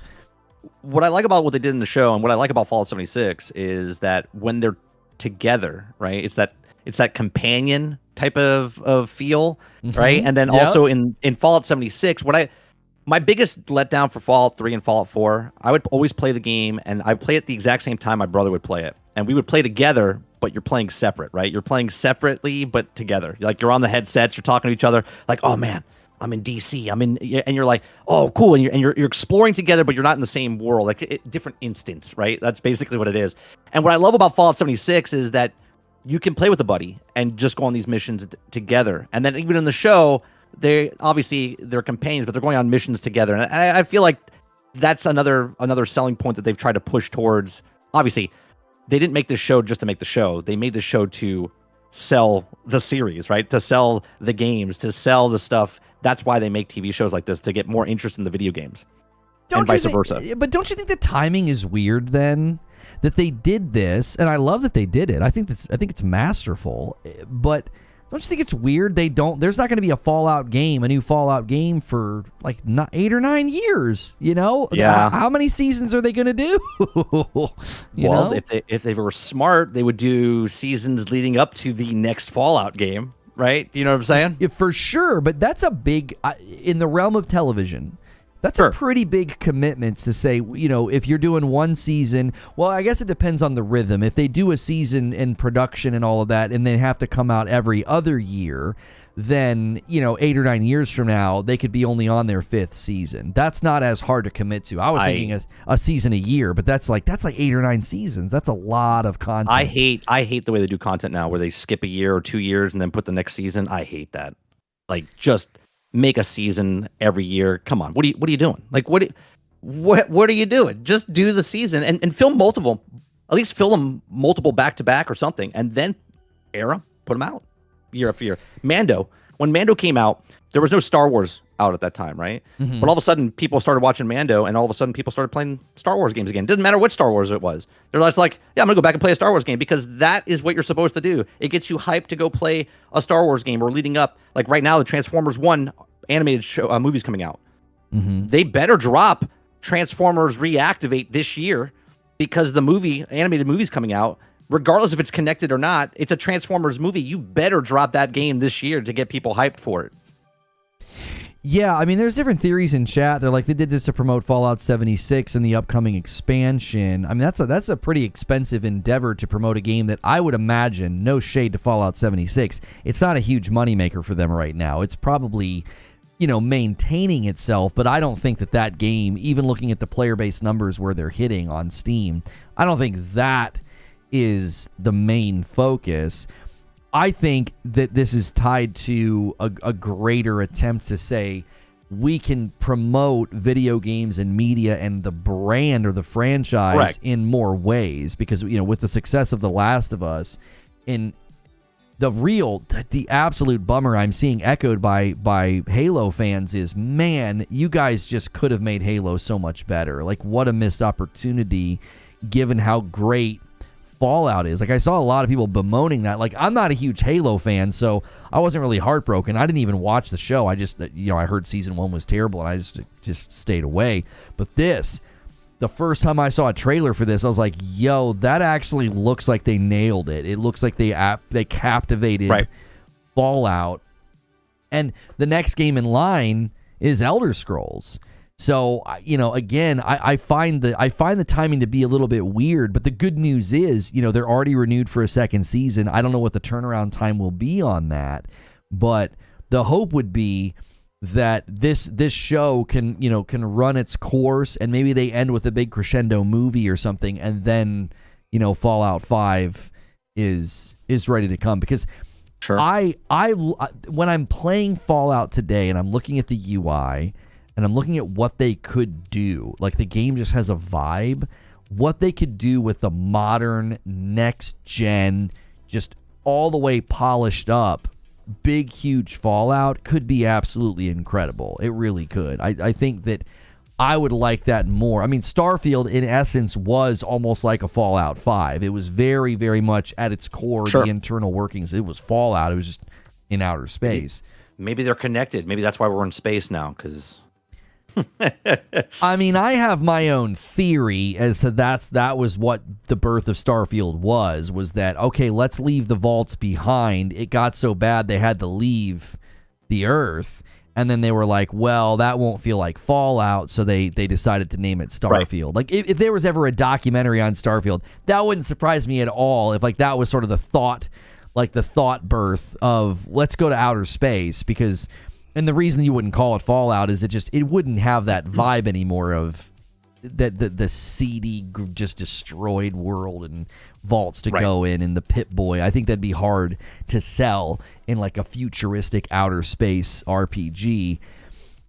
What I like about what they did in the show, and what I like about Fallout 76, is that when they're together, right? It's that companion type of feel, right? And then also in Fallout 76, my biggest letdown for Fallout 3 and Fallout 4, I would always play the game, and I play it the exact same time my brother would play it. And we would play together, but you're playing separate, right? You're playing separately, but together. Like, you're on the headsets, you're talking to each other, like, oh man, I'm in DC. I'm in, and you're like, oh, cool. And you're exploring together, but you're not in the same world, like different instance, right? That's basically what it is. And what I love about Fallout 76 is that you can play with a buddy and just go on these missions together. And then even in the show, they're companions, but they're going on missions together. And I feel like that's another selling point that they've tried to push towards. Obviously, they didn't make this show just to make the show. They made the show to sell the series, right? To sell the games, to sell the stuff. That's why they make TV shows like this, to get more interest in the video games, and vice versa. But don't you think the timing is weird then? That they did this, and I love that they did it. I think it's masterful. But don't you think it's weird there's not going to be a new Fallout game for like 8 or 9 years, you know? Yeah. How many seasons are they going to do? you know? If they were smart, they would do seasons leading up to the next Fallout game, right? You know what I'm saying? Yeah, for sure, but that's a big in the realm of television. That's a pretty big commitment to say, you know, if you're doing one season, well, I guess it depends on the rhythm. If they do a season in production and all of that, and they have to come out every other year, then, you know, 8 or 9 years from now, they could be only on their 5th season. That's not as hard to commit to. I was thinking a season a year, but that's like 8 or 9 seasons. That's a lot of content. I hate the way they do content now, where they skip a year or 2 years and then put the next season. I hate that. Like, just make a season every year. Come on, what are you doing? Like, what are you doing? Just do the season and film multiple. At least film them multiple back to back or something, and then put them out year after year. When Mando came out, there was no Star Wars out at that time, right? Mm-hmm. But all of a sudden, people started watching Mando, and all of a sudden, people started playing Star Wars games again. Doesn't matter what Star Wars it was. They're just like, yeah, I'm gonna go back and play a Star Wars game, because that is what you're supposed to do. It gets you hyped to go play a Star Wars game, or leading up. Like right now, the Transformers 1 animated show movie's coming out. Mm-hmm. They better drop Transformers Reactivate this year, because the animated movie's coming out. Regardless if it's connected or not, it's a Transformers movie. You better drop that game this year to get people hyped for it. Yeah, I mean, there's different theories in chat. They're like, they did this to promote Fallout 76 and the upcoming expansion. I mean, that's a pretty expensive endeavor to promote a game that I would imagine, no shade to Fallout 76, it's not a huge moneymaker for them right now. It's probably, you know, maintaining itself, but I don't think that game, even looking at the player-based numbers where they're hitting on Steam, I don't think that is the main focus. I think that this is tied to a greater attempt to say we can promote video games and media and the brand or the franchise in more ways, because, you know, with the success of The Last of Us, in the absolute bummer I'm seeing echoed by Halo fans is, man, you guys just could have made Halo so much better. Like, what a missed opportunity, given how great Fallout is. Like, I saw a lot of people bemoaning that. Like, I'm not a huge Halo fan, so I wasn't really heartbroken. I didn't even watch the show. I just, you know, I heard season 1 was terrible, and I just stayed away. But the first time I saw a trailer for this, I was like, yo, that actually looks like they nailed it. It looks like they captivated Fallout. And the next game in line is Elder Scrolls. So, you know, again, I find the timing to be a little bit weird, but the good news is, you know, they're already renewed for a second season. I don't know what the turnaround time will be on that, but the hope would be that this show can run its course, and maybe they end with a big crescendo movie or something, and then, you know, Fallout 5 is ready to come. Because sure, I when I'm playing Fallout today and I'm looking at the UI and I'm looking at what they could do, like, the game just has a vibe, what they could do with the modern, next-gen, just all the way polished up, big, huge Fallout could be absolutely incredible. It really could. I think that I would like that more. I mean, Starfield, in essence, was almost like a Fallout 5. It was very, very much at its core, the internal workings. It was Fallout. It was just in outer space. Maybe they're connected. Maybe that's why we're in space now, because... I mean, I have my own theory as to that was what the birth of Starfield was that, okay, let's leave the vaults behind. It got so bad they had to leave the Earth, and then they were like, well, that won't feel like Fallout, so they decided to name it Starfield. Right. Like, if there was ever a documentary on Starfield, that wouldn't surprise me at all if, like, that was sort of the thought birth of, let's go to outer space, because... And the reason you wouldn't call it Fallout is it wouldn't have that vibe anymore of the seedy, just destroyed world and vaults to go in and the Pip-Boy. I think that'd be hard to sell in like a futuristic outer space RPG.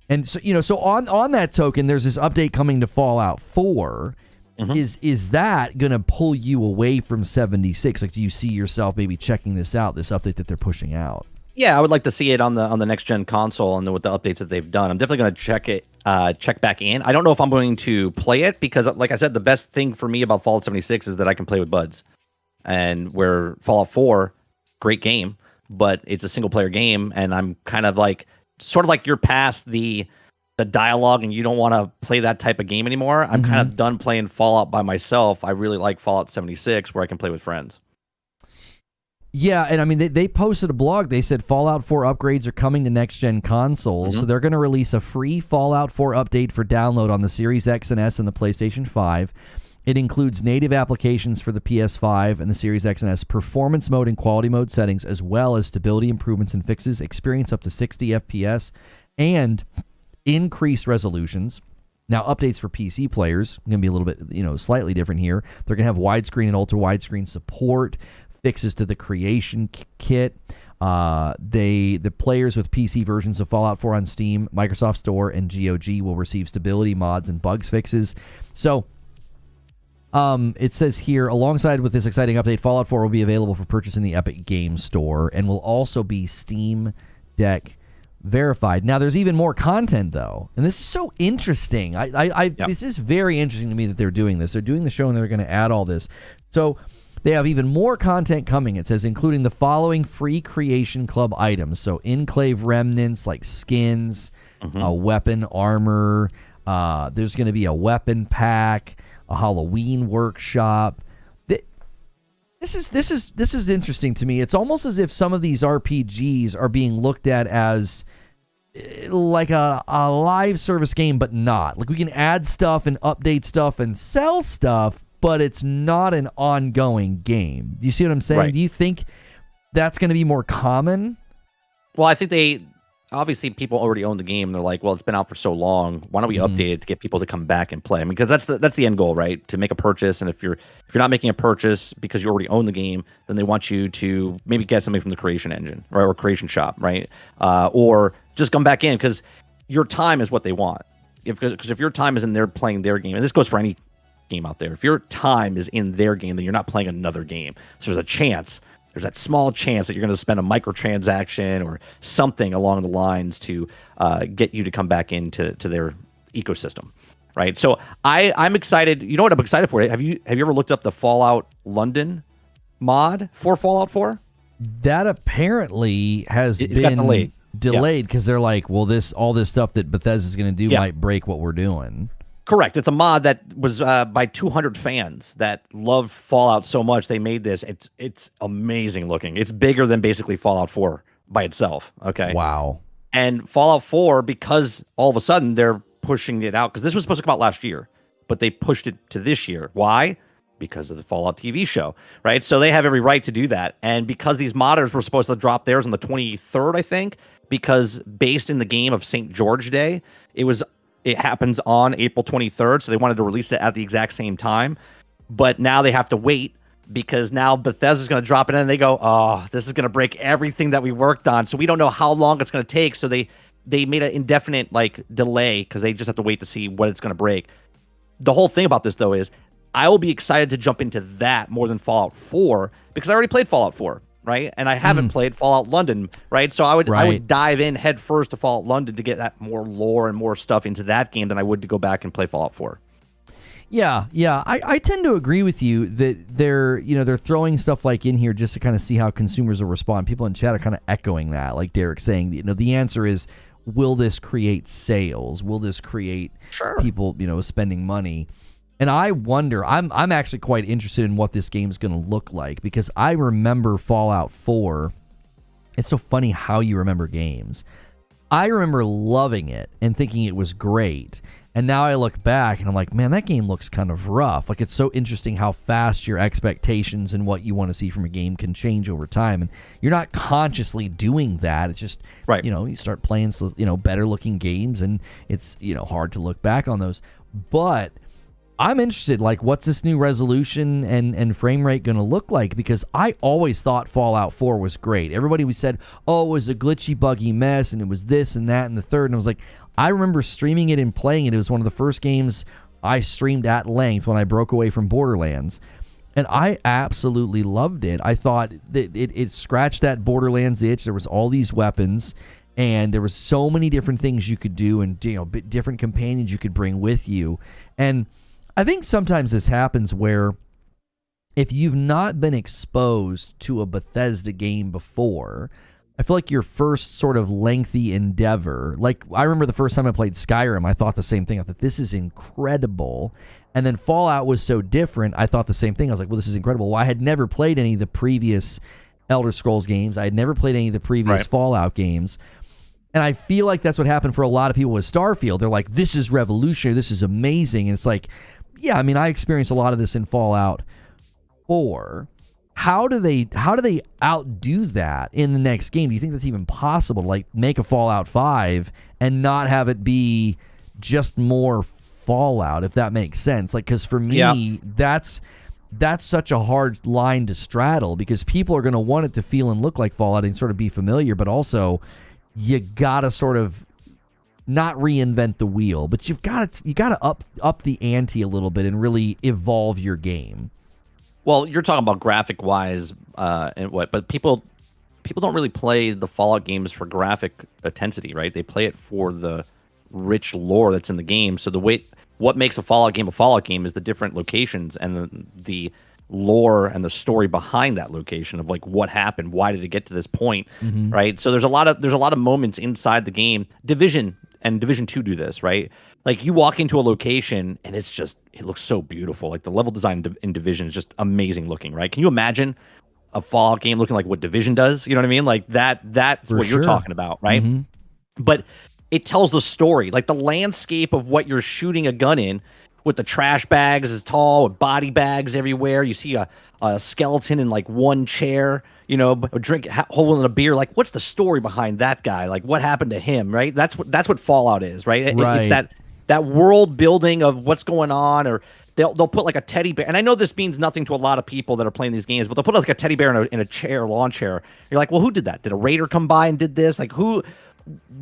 And so, so on that token, there's this update coming to Fallout 4. Is that going to pull you away from 76? Like, do you see yourself maybe checking this out, this update that they're pushing out? Yeah, I would like to see it on the next gen console and with the updates that they've done. I'm definitely going to check back in. I don't know if I'm going to play it because, like I said, the best thing for me about Fallout 76 is that I can play with buds. And where Fallout 4, great game, but it's a single player game, and I'm kind of like sort of like you're past the dialogue and you don't want to play that type of game anymore. I'm kind of done playing Fallout by myself. I really like Fallout 76 where I can play with friends. Yeah, and I mean, they posted a blog. They said Fallout 4 upgrades are coming to next-gen consoles, so they're going to release a free Fallout 4 update for download on the Series X and S and the PlayStation 5. It includes native applications for the PS5 and the Series X and S, performance mode and quality mode settings, as well as stability improvements and fixes, experience up to 60 FPS, and increased resolutions. Now, updates for PC players are going to be a little bit, slightly different here. They're going to have widescreen and ultra-widescreen support, fixes to the creation kit. The players with PC versions of Fallout 4 on Steam, Microsoft Store, and GOG will receive stability mods and bugs fixes. So, it says here, alongside with this exciting update, Fallout 4 will be available for purchase in the Epic Games Store and will also be Steam Deck verified. Now, there's even more content, though, and this is so interesting. This is very interesting to me that they're doing this. They're doing the show, and they're going to add all this. So, they have even more content coming. It says, including the following free Creation Club items. So, Enclave remnants like skins, a weapon, armor. There's going to be a weapon pack, a Halloween workshop. This is interesting to me. It's almost as if some of these RPGs are being looked at as like a live service game, but not. Like, we can add stuff and update stuff and sell stuff, but it's not an ongoing game. Do you see what I'm saying? Right. Do you think that's going to be more common? Well, I think obviously people already own the game. And they're like, well, it's been out for so long. Why don't we update it to get people to come back and play? I mean, because that's the end goal, right? To make a purchase. And if you're not making a purchase because you already own the game, then they want you to maybe get something from the creation engine, right, or creation shop, right? Or just come back in because your time is what they want. Because if your time is in there playing their game, and this goes for any game out there, if your time is in their game, then you're not playing another game. So there's that small chance that you're going to spend a microtransaction or something along the lines to get you to come back into their ecosystem, right? So I'm excited. You know what I'm excited for? Have you ever looked up the Fallout London mod for Fallout 4? That apparently has been delayed because they're like, well, all this stuff that Bethesda's going to do might break what we're doing. Correct. It's a mod that was by 200 fans that love Fallout so much they made this. It's amazing looking. It's bigger than basically Fallout 4 by itself. Okay. Wow. And Fallout 4, because all of a sudden they're pushing it out, because this was supposed to come out last year, but they pushed it to this year. Why? Because of the Fallout TV show, right? So they have every right to do that. And because these modders were supposed to drop theirs on the 23rd, I think, because based in the game of St. George Day, it happens on April 23rd, so they wanted to release it at the exact same time. But now they have to wait because now Bethesda's going to drop it in and they go, oh, this is going to break everything that we worked on. So we don't know how long it's going to take. So they made an indefinite delay because they just have to wait to see what it's going to break. The whole thing about this, though, is I will be excited to jump into that more than Fallout 4 because I already played Fallout 4. Right, and I haven't played Fallout London, right? So I would dive in head first to Fallout London to get that more lore and more stuff into that game than I would to go back and play Fallout 4. Yeah, I tend to agree with you that they're throwing stuff like in here just to kind of see how consumers will respond. People in chat are kind of echoing that, like Derek's saying. The answer is, will this create sales? Will this create people spending money? And I wonder, I'm actually quite interested in what this game's going to look like because I remember Fallout 4. It's so funny how you remember games. I remember loving it and thinking it was great. And now I look back and I'm like, man, that game looks kind of rough. Like, it's so interesting how fast your expectations and what you want to see from a game can change over time. And you're not consciously doing that. It's just, Right. you start playing, better looking games, and it's, hard to look back on those. But I'm interested, like, what's this new resolution and frame rate going to look like? Because I always thought Fallout 4 was great. Everybody said, oh, it was a glitchy, buggy mess, and it was this and that and the third. And I was like, I remember streaming it and playing it. It was one of the first games I streamed at length when I broke away from Borderlands. And I absolutely loved it. I thought that it scratched that Borderlands itch. There was all these weapons, and there was so many different things you could do, and different companions you could bring with you. And I think sometimes this happens where if you've not been exposed to a Bethesda game before, I feel like your first sort of lengthy endeavor, like I remember the first time I played Skyrim, I thought the same thing. I thought, this is incredible. And then Fallout was so different, I thought the same thing. I was like, well, this is incredible. Well, I had never played any of the previous Elder Scrolls games. I had never played any of the previous Fallout games. And I feel like that's what happened for a lot of people with Starfield. They're like, this is revolutionary. This is amazing. And it's like, yeah, I mean, I experienced a lot of this in Fallout 4. How do they outdo that in the next game? Do you think that's even possible to, like, make a Fallout 5 and not have it be just more Fallout, if that makes sense? Like, because for me, that's such a hard line to straddle, because people are going to want it to feel and look like Fallout and sort of be familiar, but also you got to sort of not reinvent the wheel, but you got to up the ante a little bit and really evolve your game. Well, you're talking about graphic wise, but people don't really play the Fallout games for graphic intensity, right? They play it for the rich lore that's in the game. So what makes a Fallout game is the different locations and the lore and the story behind that location of, like, what happened, why did it get to this point, right? So there's a lot of moments inside the game. Division and Division 2 do this, right? Like, you walk into a location and it looks so beautiful. Like, the level design in Division is just amazing looking, right? Can you imagine a Fallout game looking like what Division does? You know what I mean? Like, that's what you're talking about, right? But it tells the story, like the landscape of what you're shooting a gun in, with the trash bags as tall, with body bags everywhere. You see a skeleton in, like, one chair, holding a beer. Like, what's the story behind that guy? Like, what happened to him, right? That's what Fallout is, right? It's that world building of what's going on. Or they'll put, like, a teddy bear. And I know this means nothing to a lot of people that are playing these games, but they'll put, like, a teddy bear in a chair, lawn chair. You're like, well, who did that? Did a raider come by and did this? Like,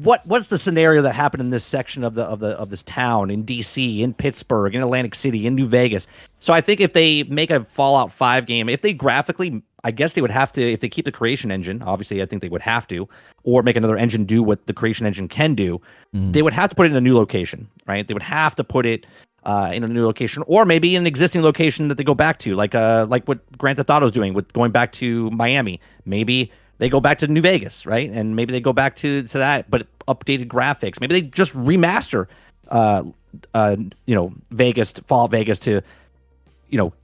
what's the scenario that happened in this section of this town, in DC, in Pittsburgh, in Atlantic City, in New Vegas? So I think if they make a Fallout 5 game, if they graphically, I guess they would have to, if they keep the creation engine, obviously I think they would have to, or make another engine do what the creation engine can do, they would have to put it in a new location, right? They would have to put it in a new location, or maybe an existing location that they go back to, like what Grand Theft Auto's doing with going back to Miami. Maybe they go back to New Vegas, right? And maybe they go back to that, but updated graphics. Maybe they just remaster, Fallout Vegas to,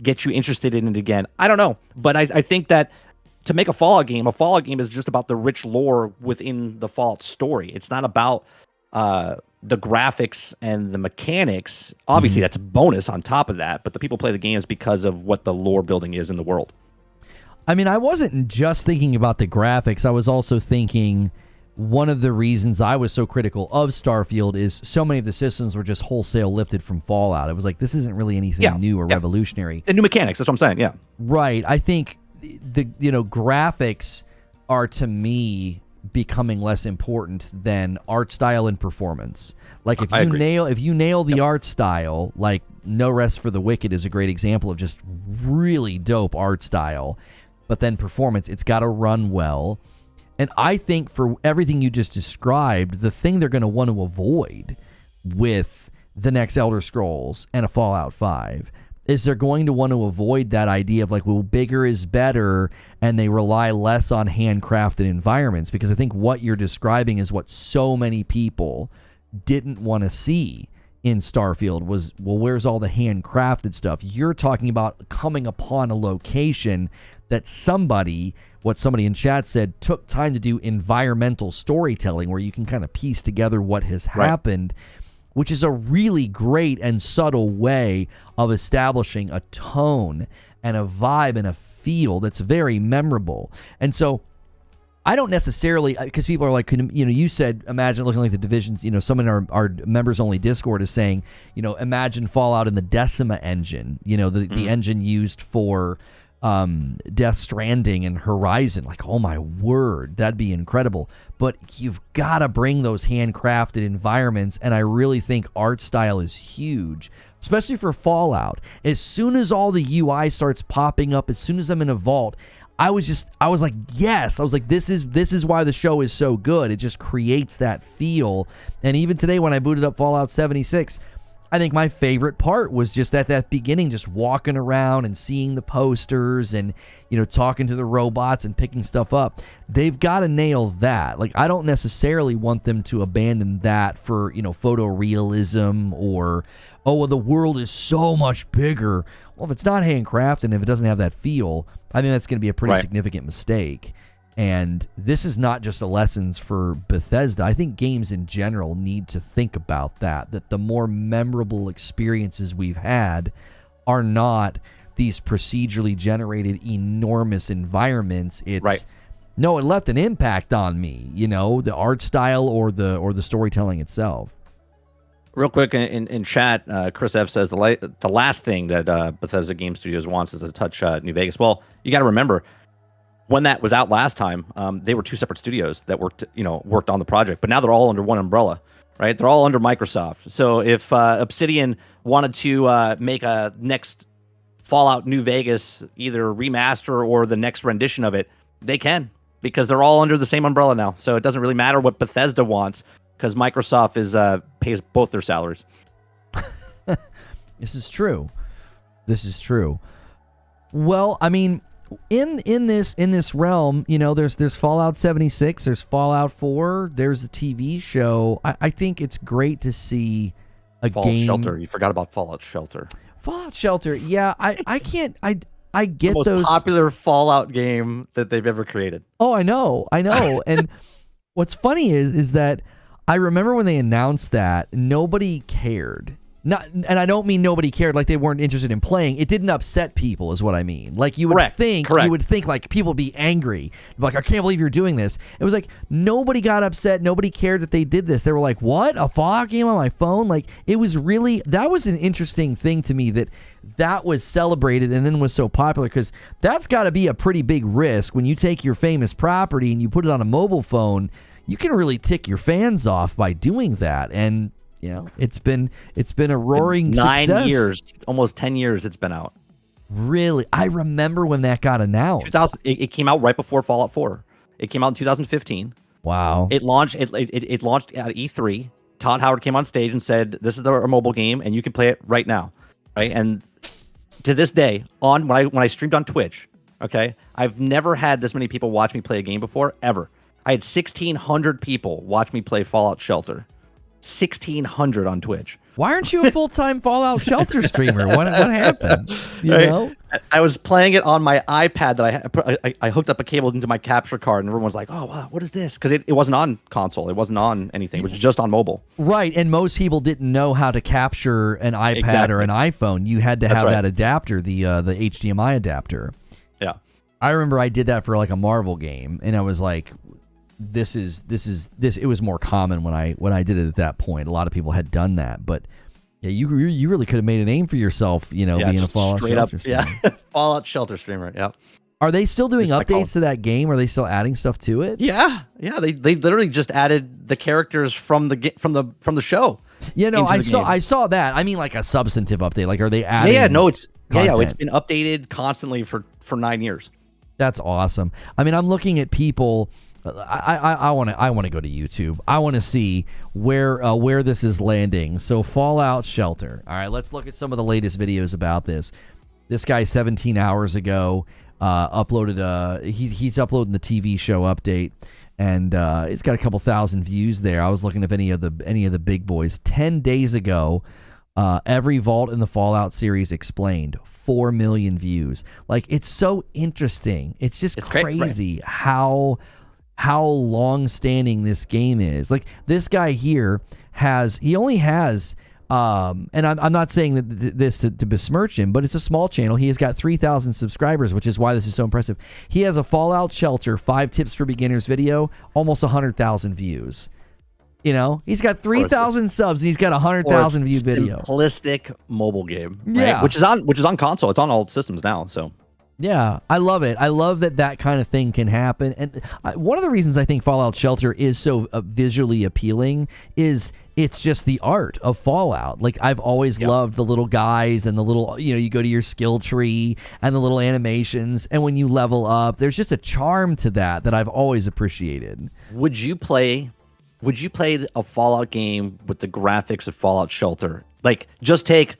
get you interested in it again. I don't know, but I think that to make a Fallout game is just about the rich lore within the Fallout story. It's not about the graphics and the mechanics. Obviously, that's a bonus on top of that, but the people play the games because of what the lore building is in the world. I mean, I wasn't just thinking about the graphics. I was also thinking one of the reasons I was so critical of Starfield is so many of the systems were just wholesale lifted from Fallout. It was like, this isn't really anything new or revolutionary. And new mechanics, that's what I'm saying, yeah. Right. I think the graphics are, to me, becoming less important than art style and performance. Like, if you nail the art style, like No Rest for the Wicked is a great example of just really dope art style. But then performance, it's got to run well. And I think for everything you just described, the thing they're going to want to avoid with the next Elder Scrolls and a Fallout 5 is they're going to want to avoid that idea of, like, well, bigger is better, and they rely less on handcrafted environments, because I think what you're describing is what so many people didn't want to see in Starfield was, well, where's all the handcrafted stuff? You're talking about coming upon a location that what somebody in chat said, took time to do environmental storytelling, where you can kind of piece together what has happened. which is a really great and subtle way of establishing a tone and a vibe and a feel that's very memorable. And so I don't necessarily, because people are like, you said, imagine looking like the Division, some in our members-only Discord is saying, imagine Fallout in the Decima engine, the engine used for Death Stranding and Horizon. Like, oh my word, that'd be incredible. But you've got to bring those handcrafted environments, and I really think art style is huge, especially for Fallout. As soon as all the UI starts popping up, as soon as I'm in a vault, I was like, yes. I was like, this is why the show is so good. It just creates that feel. And even today when I booted up Fallout 76, I think my favorite part was just at that beginning, just walking around and seeing the posters and, talking to the robots and picking stuff up. They've got to nail that. Like, I don't necessarily want them to abandon that for, photorealism or, oh, well, the world is so much bigger. Well, if it's not handcrafted and if it doesn't have that feel, I think that's going to be a pretty significant mistake. And this is not just a lessons for Bethesda. I think games in general need to think about that the more memorable experiences we've had are not these procedurally generated enormous environments. It's no, it left an impact on me, the art style or the storytelling itself. Real quick in chat, Chris F says the last thing that Bethesda Game Studios wants is to touch New Vegas. Well, you got to remember, when that was out last time, they were two separate studios that worked on the project, but now they're all under one umbrella, right? They're all under Microsoft. So if Obsidian wanted to make a next Fallout New Vegas, either remaster or the next rendition of it, they can, because they're all under the same umbrella now. So it doesn't really matter what Bethesda wants, because Microsoft pays both their salaries. This is true. Well, I mean, in this realm, there's Fallout 76, there's Fallout 4, there's a TV show. I think it's great to see a Fallout game. Shelter. You forgot about Fallout Shelter. Fallout Shelter. Yeah, I can't. I get the most those popular Fallout game that they've ever created. Oh, I know. And what's funny is that I remember when they announced that, nobody cared. And I don't mean nobody cared like they weren't interested in playing. It didn't upset people, is what I mean. Like you would think like people would be angry, like, I can't believe you're doing this. It was like nobody got upset, nobody cared that they did this. They were like, what? A Fallout game on my phone? Like, it was really, that was an interesting thing to me that was celebrated and then was so popular, because that's got to be a pretty big risk when you take your famous property and you put it on a mobile phone. You can really tick your fans off by doing that. And it's been a roaring 9 success. years, almost 10 years it's been out. Really? I remember when that got announced. It came out right before Fallout 4. It came out in 2015. Wow. It launched at E3. Todd Howard came on stage and said, "This is our mobile game and you can play it right now." Right? And to this day, when I streamed on Twitch, okay, I've never had this many people watch me play a game before, ever. I had 1,600 people watch me play Fallout Shelter. 1,600 on Twitch. Why aren't you a full-time Fallout Shelter streamer? What happened? I was playing it on my iPad that I hooked up a cable into my capture card, and everyone was like, "Oh, wow, what is this?" Because it wasn't on console. It wasn't on anything. It was just on mobile. Right, and most people didn't know how to capture an iPad or an iPhone. You had to have that adapter, the HDMI adapter. Yeah. I remember I did that for like a Marvel game, and I was like, this it was more common when I did it at that point. A lot of people had done that, but yeah, you really could have made a name for yourself, being a Fallout Shelter streamer. Yeah. Fallout Shelter streamer. Yeah. Are they still doing updates to that game? Are they still adding stuff to it? Yeah. They literally just added the characters from the show. I saw that. I mean, like a substantive update. Like, are they adding? It's been updated constantly for 9 years. That's awesome. I mean, I'm looking at people. I want to go to YouTube. I want to see where this is landing. So Fallout Shelter. All right, let's look at some of the latest videos about this. This guy 17 hours ago uploaded he's uploading the TV show update, and it's got a couple thousand views there. I was looking at any of the big boys. 10 days ago, every vault in the Fallout series explained. 4 million views. Like, it's so interesting. It's just crazy how how long-standing this game is. Like, this guy here only has, and I'm not saying that this to besmirch him, but it's a small channel. He has got 3,000 subscribers, which is why this is so impressive. He has a Fallout Shelter 5 tips for beginners video, almost 100,000 views. You know, he's got 3,000 subs and he's got 100,000 view video. Simplistic mobile game, right? Yeah, which is on console. It's on all systems now. So yeah, I love it. I love that kind of thing can happen. And one of the reasons I think Fallout Shelter is so visually appealing is it's just the art of Fallout. Like, I've always loved the little guys and the little, you go to your skill tree and the little animations. And when you level up, there's just a charm to that I've always appreciated. Would you play a Fallout game with the graphics of Fallout Shelter? Like, just take,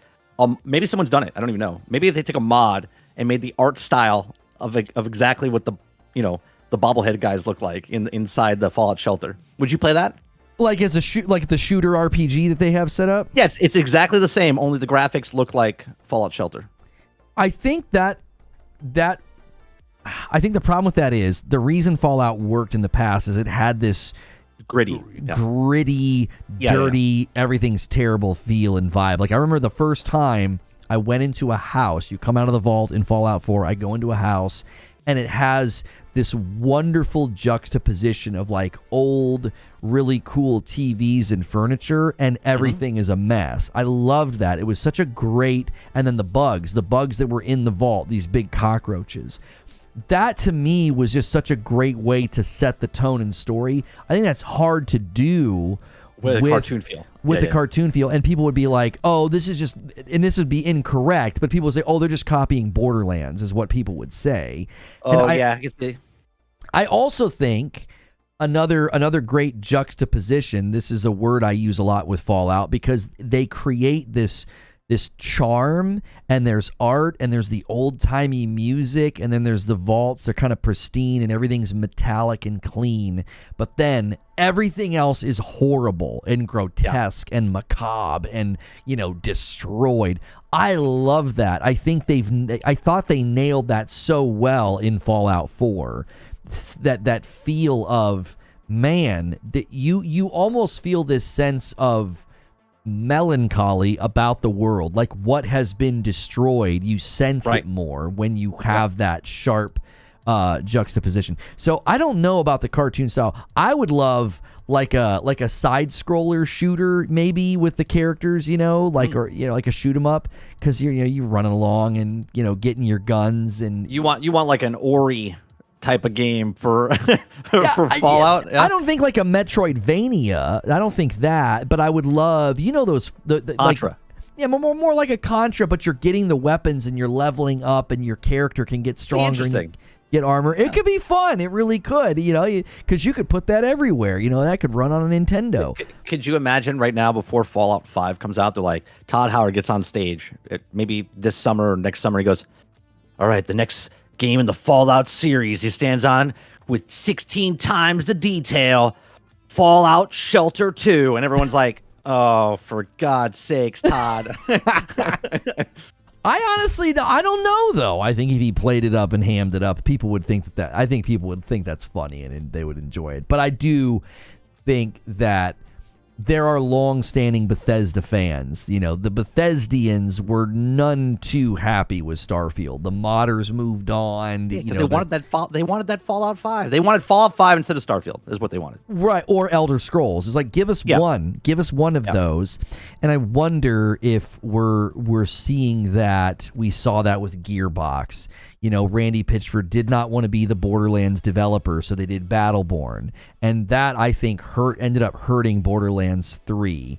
maybe someone's done it. I don't even know. Maybe if they take a mod and made the art style of exactly what the bobblehead guys look like inside the Fallout Shelter. Would you play that? Like as like the shooter RPG that they have set up? Yes, it's exactly the same, only the graphics look like Fallout Shelter. I think the problem with that is the reason Fallout worked in the past is it had this gritty, dirty, everything's terrible feel and vibe. Like, I remember the first time I went into a house. You come out of the vault in Fallout 4. I go into a house, and it has this wonderful juxtaposition of like old, really cool TVs and furniture, and everything is a mess. I loved that. It was such a great, and then the bugs that were in the vault, these big cockroaches. That to me was just such a great way to set the tone and story. I think that's hard to do with a cartoon feel. With the cartoon feel, and people would be like, "Oh, this is just," and this would be incorrect. But people would say, "Oh, they're just copying Borderlands," is what people would say. Oh, I also think another great juxtaposition. This is a word I use a lot with Fallout because they create this charm, and there's art, and there's the old-timey music, and then there's the vaults. They're kind of pristine and everything's metallic and clean, but then everything else is horrible and grotesque and macabre and destroyed. I love that. I thought they nailed that so well in Fallout 4. That feel of, man, that you almost feel this sense of melancholy about the world, like what has been destroyed. You sense it more when you have that sharp juxtaposition. So I don't know about the cartoon style. I would love like a side scroller shooter, maybe with the characters, or like a shoot 'em up, because you're running along and getting your guns, and you want like an Ori type of game for Fallout. I don't think like a Metroidvania. I don't think that, but I would love those Contra. Like, more like a Contra, but you're getting the weapons and you're leveling up, and your character can get stronger and get armor. It could be fun. It really could. Because you could put that everywhere. That could run on a Nintendo. Could you imagine right now, before Fallout 5 comes out, they're like, Todd Howard gets on stage, maybe this summer or next summer, he goes, "All right, the next game in the Fallout series he stands on with 16 times the detail, Fallout Shelter 2. And everyone's like, "Oh, for God's sakes, Todd." I don't know, though. I think if he played it up and hammed it up, people would think I think people would think that's funny and they would enjoy it. But I do think that there are long-standing Bethesda fans. The Bethesdians were none too happy with Starfield. The modders moved on. They wanted that Fallout 5. They wanted Fallout 5 instead of Starfield. Is what they wanted. Right, or Elder Scrolls. It's like, give us one of those. And I wonder if we're seeing that. We saw that with Gearbox. Randy Pitchford did not want to be the Borderlands developer, so they did Battleborn. And that, I think, ended up hurting Borderlands 3.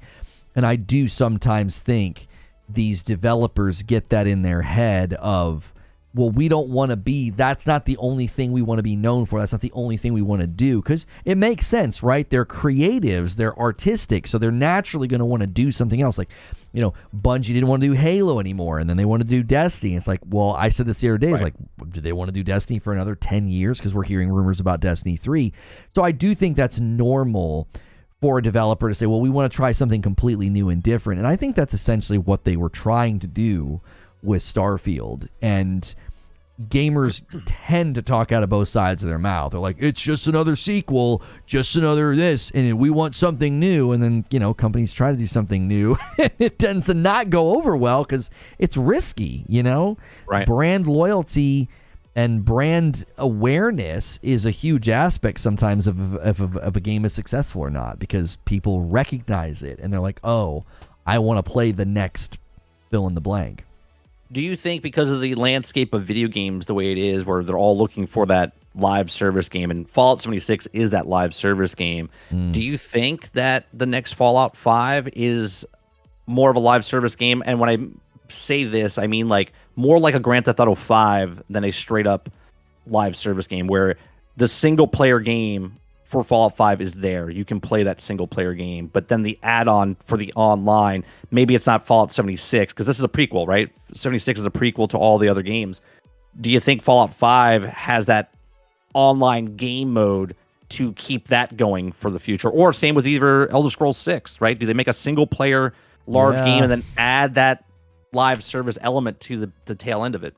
And I do sometimes think these developers get that in their head of, well, we don't want to be, that's not the only thing we want to be known for. That's not the only thing we want to do. Because it makes sense, right? They're creatives, they're artistic, so they're naturally going to want to do something else. Like, Bungie didn't want to do Halo anymore, and then they want to do Destiny. It's like, well, I said this the other day, it's like, do they want to do Destiny for another 10 years? Because we're hearing rumors about Destiny 3. So I do think that's normal for a developer to say, well, we want to try something completely new and different. And I think that's essentially what they were trying to do with Starfield. And gamers tend to talk out of both sides of their mouth. They're like, it's just another sequel, just another this, and we want something new. And then, companies try to do something new. It tends to not go over well because it's risky, Right. Brand loyalty and brand awareness is a huge aspect sometimes of a game is successful or not, because people recognize it and they're like, oh, I want to play the next fill in the blank. Do you think because of the landscape of video games the way it is, where they're all looking for that live service game, and Fallout 76 is that live service game, do you think that the next Fallout 5 is more of a live service game? And when I say this, I mean like more like a Grand Theft Auto 5 than a straight up live service game, where the single player game for Fallout 5 is there. You can play that single player game, but then the add-on for the online, maybe it's not Fallout 76 because this is a prequel, right? 76 is a prequel to all the other games. Do you think Fallout 5 has that online game mode to keep that going for the future? Or same with either Elder Scrolls 6, right? Do they make a single player large game and then add that live service element to the tail end of it?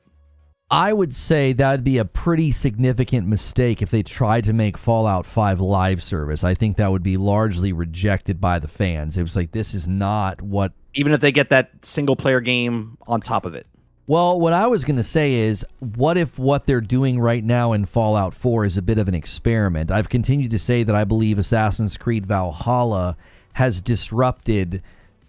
I would say that would be a pretty significant mistake if they tried to make Fallout 5 live service. I think that would be largely rejected by the fans. It was like, this is not what... Even if they get that single-player game on top of it. Well, what I was going to say is, what if what they're doing right now in Fallout 4 is a bit of an experiment? I've continued to say that I believe Assassin's Creed Valhalla has disrupted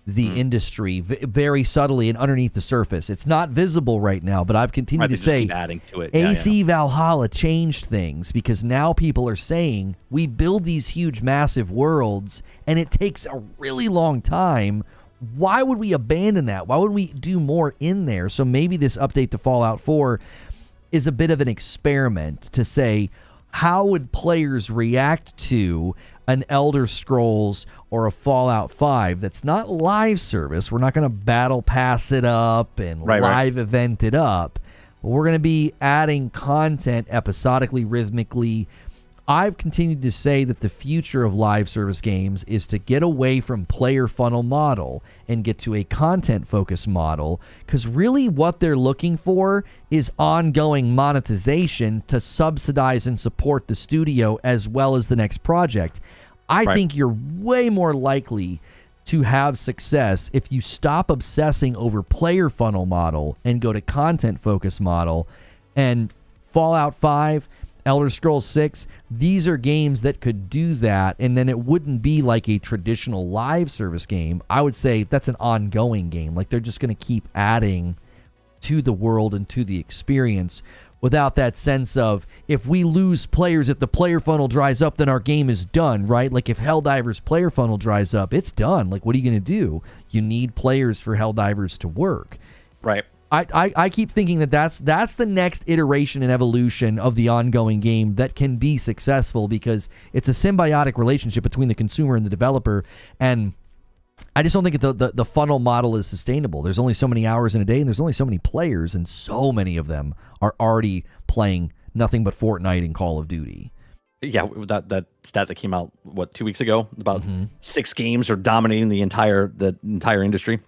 the industry very subtly and underneath the surface. It's not visible right now, but I've continued to say keep adding to it. AC Valhalla changed things, because now people are saying we build these huge, massive worlds, and it takes a really long time. Why would we abandon that? Why wouldn't we do more in there? So maybe this update to Fallout 4 is a bit of an experiment to say, how would players react to an Elder Scrolls or a Fallout 5 that's not live service? We're not going to battle pass it up and live event it up. We're going to be adding content episodically, rhythmically. I've continued to say that the future of live service games is to get away from player funnel model and get to a content focused model, because really what they're looking for is ongoing monetization to subsidize and support the studio as well as the next project. I think you're way more likely to have success if you stop obsessing over player funnel model and go to content focused model. And Fallout 5, Elder Scrolls 6, these are games that could do that, and then it wouldn't be like a traditional live service game. I would say that's an ongoing game. Like, they're just going to keep adding to the world and to the experience without that sense of, if we lose players, if the player funnel dries up, then our game is done, right? Like, if Helldivers player funnel dries up, it's done. Like, what are you going to do? You need players for Helldivers to work. Right. I keep thinking that's the next iteration and evolution of the ongoing game that can be successful, because it's a symbiotic relationship between the consumer and the developer, and I just don't think the funnel model is sustainable. There's only so many hours in a day, and there's only so many players, and so many of them are already playing nothing but Fortnite and Call of Duty. Yeah, that stat that came out 2 weeks ago, about 6 games are dominating the entire industry.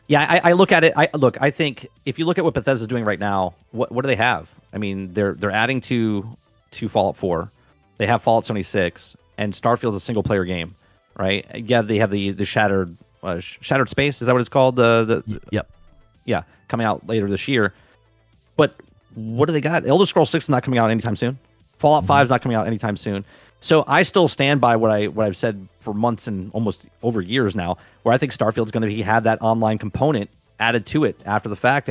Yeah, I look at it. I think if you look at what Bethesda's doing right now, what do they have? I mean, they're adding to Fallout 4. They have Fallout 76, and Starfield's a single player game, right? Yeah, they have the Shattered Space. Is that what it's called? Yep. Yeah, coming out later this year. But what do they got? Elder Scrolls 6 is not coming out anytime soon. Fallout 5 is not coming out anytime soon. So I still stand by what I've said for months and almost over years now, where I think Starfield's going to have that online component added to it after the fact,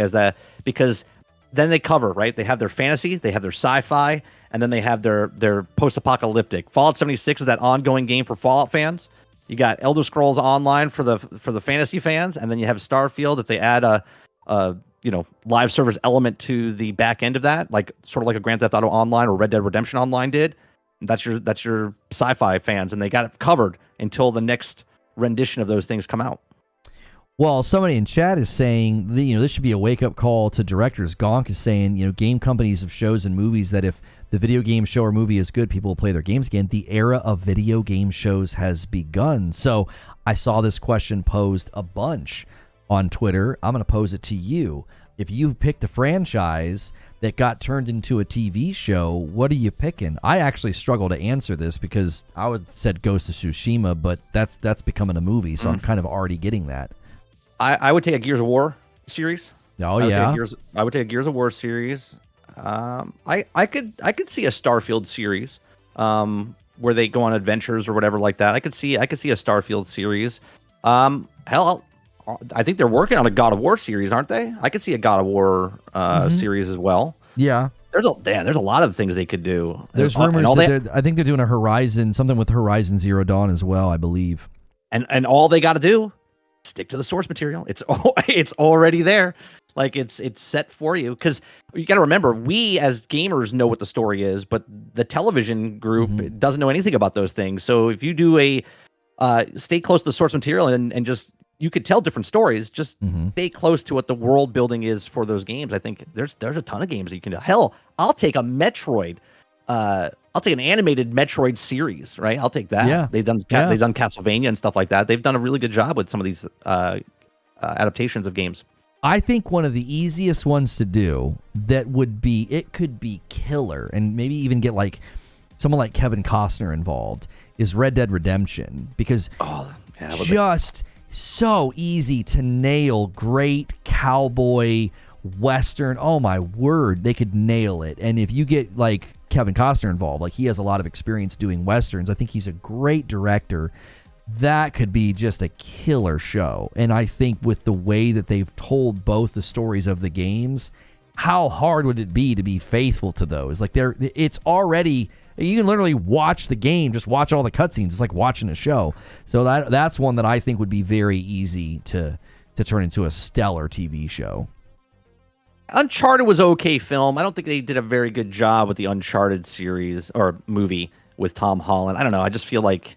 because then they cover, right? They have their fantasy, they have their sci-fi, and then they have their post-apocalyptic. Fallout 76 is that ongoing game for Fallout fans. You got Elder Scrolls Online for the fantasy fans, and then you have Starfield if they add a live service element to the back end of that, like sort of like a Grand Theft Auto Online or Red Dead Redemption Online did. That's your sci-fi fans, and they got it covered until the next rendition of those things come out. Well, somebody in chat is saying this should be a wake-up call to directors. Gonk is saying, game companies of shows and movies that if the video game show or movie is good, people will play their games again. The era of video game shows has begun. So I saw this question posed a bunch on Twitter. I'm going to pose it to you. if you picked a franchise that got turned into a TV show, what are you picking? I actually struggle to answer this because I would said Ghost of Tsushima, but that's becoming a movie, so I'm kind of already getting that. I would take a Gears of War series. Oh, yeah. I would take a Gears of War series. I could see a Starfield series, where they go on adventures or whatever like that. I could see a Starfield series. Hell, I think they're working on a God of War series, aren't they? I could see a God of War series as well. Yeah. There's a lot of things they could do. There's rumors that I think they're doing a Horizon, something with Horizon Zero Dawn as well, I believe. And all they got to do, stick to the source material. It's already there. Like it's set for you, because you got to remember, we as gamers know what the story is, but the television group doesn't know anything about those things. So if you do stay close to the source material and just, you could tell different stories. Just stay close to what the world building is for those games. I think there's a ton of games that you can do. Hell, I'll take a Metroid. I'll take an animated Metroid series, right? I'll take that. Yeah. They've done Castlevania and stuff like that. They've done a really good job with some of these adaptations of games. I think one of the easiest ones to do that could be killer, and maybe even get like someone like Kevin Costner involved, is Red Dead Redemption, because just so easy to nail. Great cowboy western. Oh my word, they could nail it. And if you get like Kevin Costner involved, like he has a lot of experience doing westerns, I think he's a great director. That could be just a killer show. And I think with the way that they've told both the stories of the games, how hard would it be to be faithful to those? Like it's already, you can literally watch the game, just watch all the cutscenes. It's like watching a show. So that's one that I think would be very easy to turn into a stellar TV show. Uncharted was okay film. I don't think they did a very good job with the Uncharted series or movie with Tom Holland. I don't know. I just feel like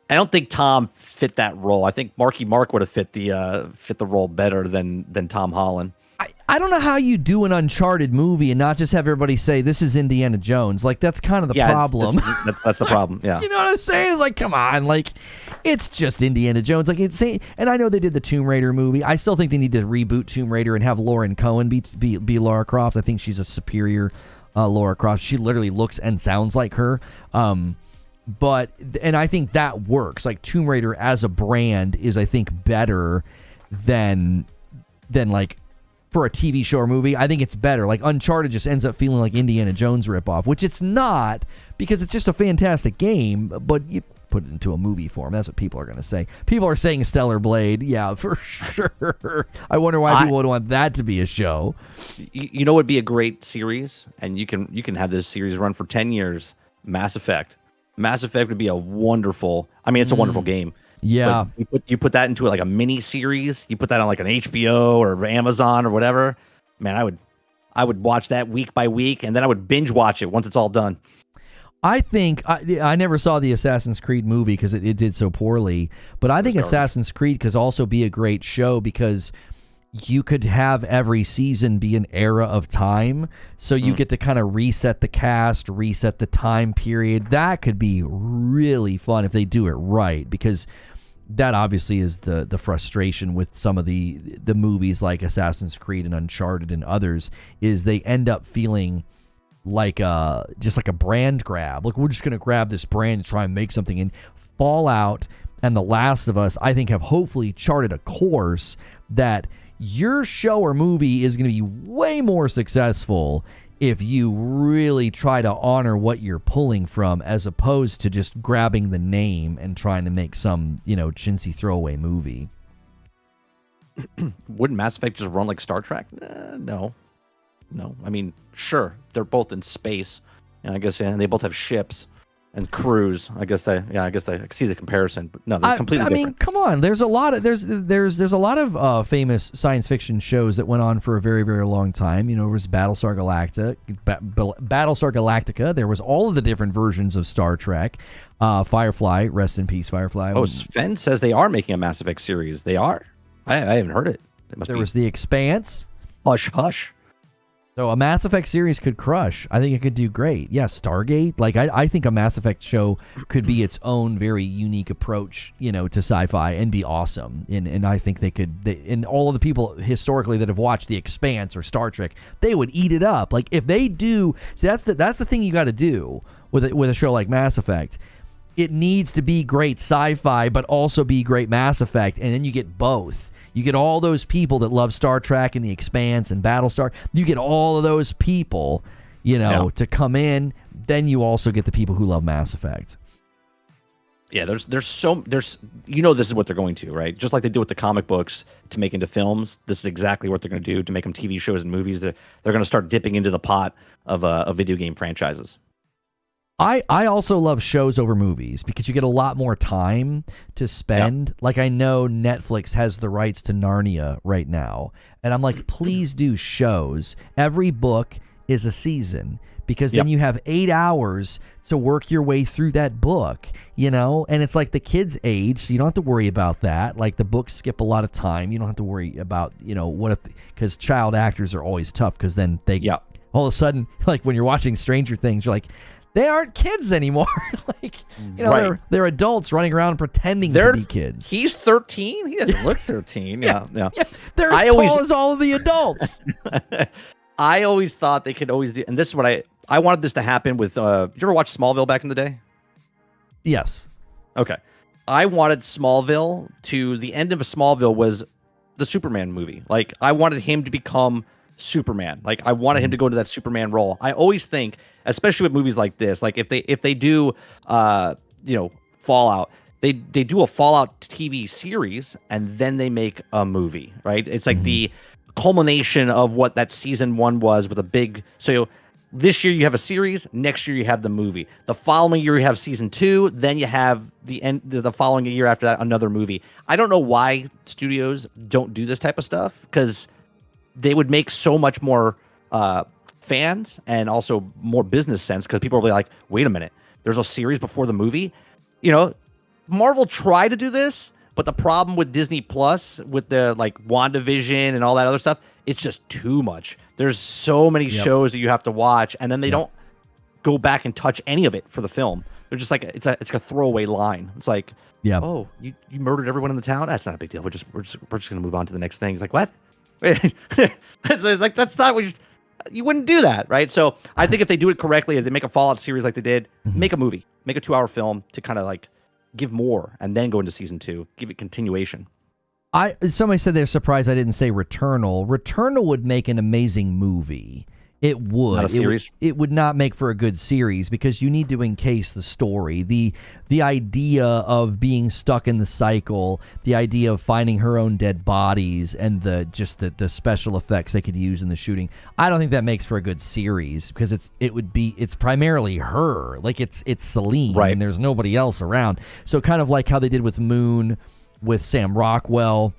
I don't think Tom fit that role. I think Marky Mark would have fit the role better than Tom Holland. I don't know how you do an Uncharted movie and not just have everybody say this is Indiana Jones. Like that's kind of the problem. That's the problem. Yeah. You know what I'm saying? It's like, come on, like it's just Indiana Jones. Like and I know they did the Tomb Raider movie. I still think they need to reboot Tomb Raider and have Lauren Cohen be Lara Croft. I think she's a superior Lara Croft. She literally looks and sounds like her. But I think that works. Like Tomb Raider as a brand is, I think, better than like for a TV show or movie. I think it's better. Like Uncharted just ends up feeling like Indiana Jones ripoff, which it's not, because it's just a fantastic game. But you put it into a movie form. That's what people are going to say. People are saying Stellar Blade. Yeah, for sure. I wonder why people would want that to be a show. You know what would be a great series, and you can have this series run for 10 years. Mass Effect. Mass Effect would be a wonderful. I mean, it's a wonderful game. Yeah. But you put that into like a mini series. You put that on like an HBO or Amazon or whatever. Man, I would watch that week by week, and then I would binge watch it once it's all done. I think I never saw the Assassin's Creed movie because it did so poorly. But I think Assassin's Creed could also be a great show because you could have every season be an era of time. So you get to kind of reset the cast, reset the time period. That could be really fun if they do it right, because that obviously is the frustration with some of the movies like Assassin's Creed and Uncharted and others, is they end up feeling like just like a brand grab. Like, we're just going to grab this brand and try and make something. And Fallout and The Last of Us, I think, have hopefully charted a course that your show or movie is going to be way more successful if you really try to honor what you're pulling from, as opposed to just grabbing the name and trying to make some, chintzy throwaway movie. Wouldn't Mass Effect just run like Star Trek? No. I mean, sure, they're both in space, and I guess they both have ships and crews. I guess I see the comparison, but no, they're completely different. I mean, come on. There's a lot of a lot of famous science fiction shows that went on for a very, very long time. There was Battlestar Galactica. There was all of the different versions of Star Trek. Firefly, rest in peace, Firefly. Oh, Sven says they are making a Mass Effect series. They are. I haven't heard it. There was The Expanse. Hush, hush. So a Mass Effect series could crush. I think it could do great. Yeah, Stargate. Like I think a Mass Effect show could be its own very unique approach, to sci-fi and be awesome. And I think and all of the people historically that have watched The Expanse or Star Trek, they would eat it up. Like if they do, see that's the thing you got to do with a show like Mass Effect. It needs to be great sci-fi, but also be great Mass Effect, and then you get both. You get all those people that love Star Trek and The Expanse and Battlestar. You get all of those people, to come in. Then you also get the people who love Mass Effect. Yeah, there's this is what they're going to, right? Just like they do with the comic books to make into films. This is exactly what they're going to do to make them TV shows and movies. They're going to start dipping into the pot of video game franchises. I also love shows over movies because you get a lot more time to spend. Yep. Like I know Netflix has the rights to Narnia right now. And I'm like, please do shows. Every book is a season because then you have 8 hours to work your way through that book, and it's like the kids' age, so you don't have to worry about that. Like the books skip a lot of time. You don't have to worry about, what if, because child actors are always tough because then they all of a sudden, like when you're watching Stranger Things, you're like, they aren't kids anymore. Right. they're adults running around pretending to be kids. He's 13. He doesn't look 13. Yeah. They're as tall as all of the adults. I always thought they could always do, and this is what I wanted this to happen with. Did you ever watch Smallville back in the day? Yes. Okay. I wanted Smallville to the end of Smallville was the Superman movie. Like I wanted him to become Superman. Like I wanted him to go into that Superman role. I always think, especially with movies like this, like if they do Fallout, they do a Fallout TV series and then they make a movie, right? It's like the culmination of what that season 1 was with a big. So this year you have a series, next year you have the movie. The following year you have season 2, then you have the following year after that another movie. I don't know why studios don't do this type of stuff because they would make so much more fans and also more business sense because people will be like, wait a minute, there's a series before the movie. Marvel tried to do this, but the problem with Disney Plus, with the like WandaVision and all that other stuff, it's just too much. There's so many shows that you have to watch, and then they don't go back and touch any of it for the film. They're just like it's a throwaway line. It's like, oh, you murdered everyone in the town. That's not a big deal. We're just gonna move on to the next thing. It's like, what? It's like that's not what you wouldn't do that, right? So I think if they do it correctly, if they make a Fallout series like they did, make a movie, make a 2-hour film to kind of like give more, and then go into season 2, give it continuation. Somebody said they're surprised I didn't say Returnal. Returnal would make an amazing movie. It would. Not a series? It would not make for a good series because you need to encase the story. The idea of being stuck in the cycle, the idea of finding her own dead bodies, and the special effects they could use in the shooting. I don't think that makes for a good series because it's primarily her. Like it's Celine, right, and there's nobody else around. So kind of like how they did with Moon, with Sam Rockwell,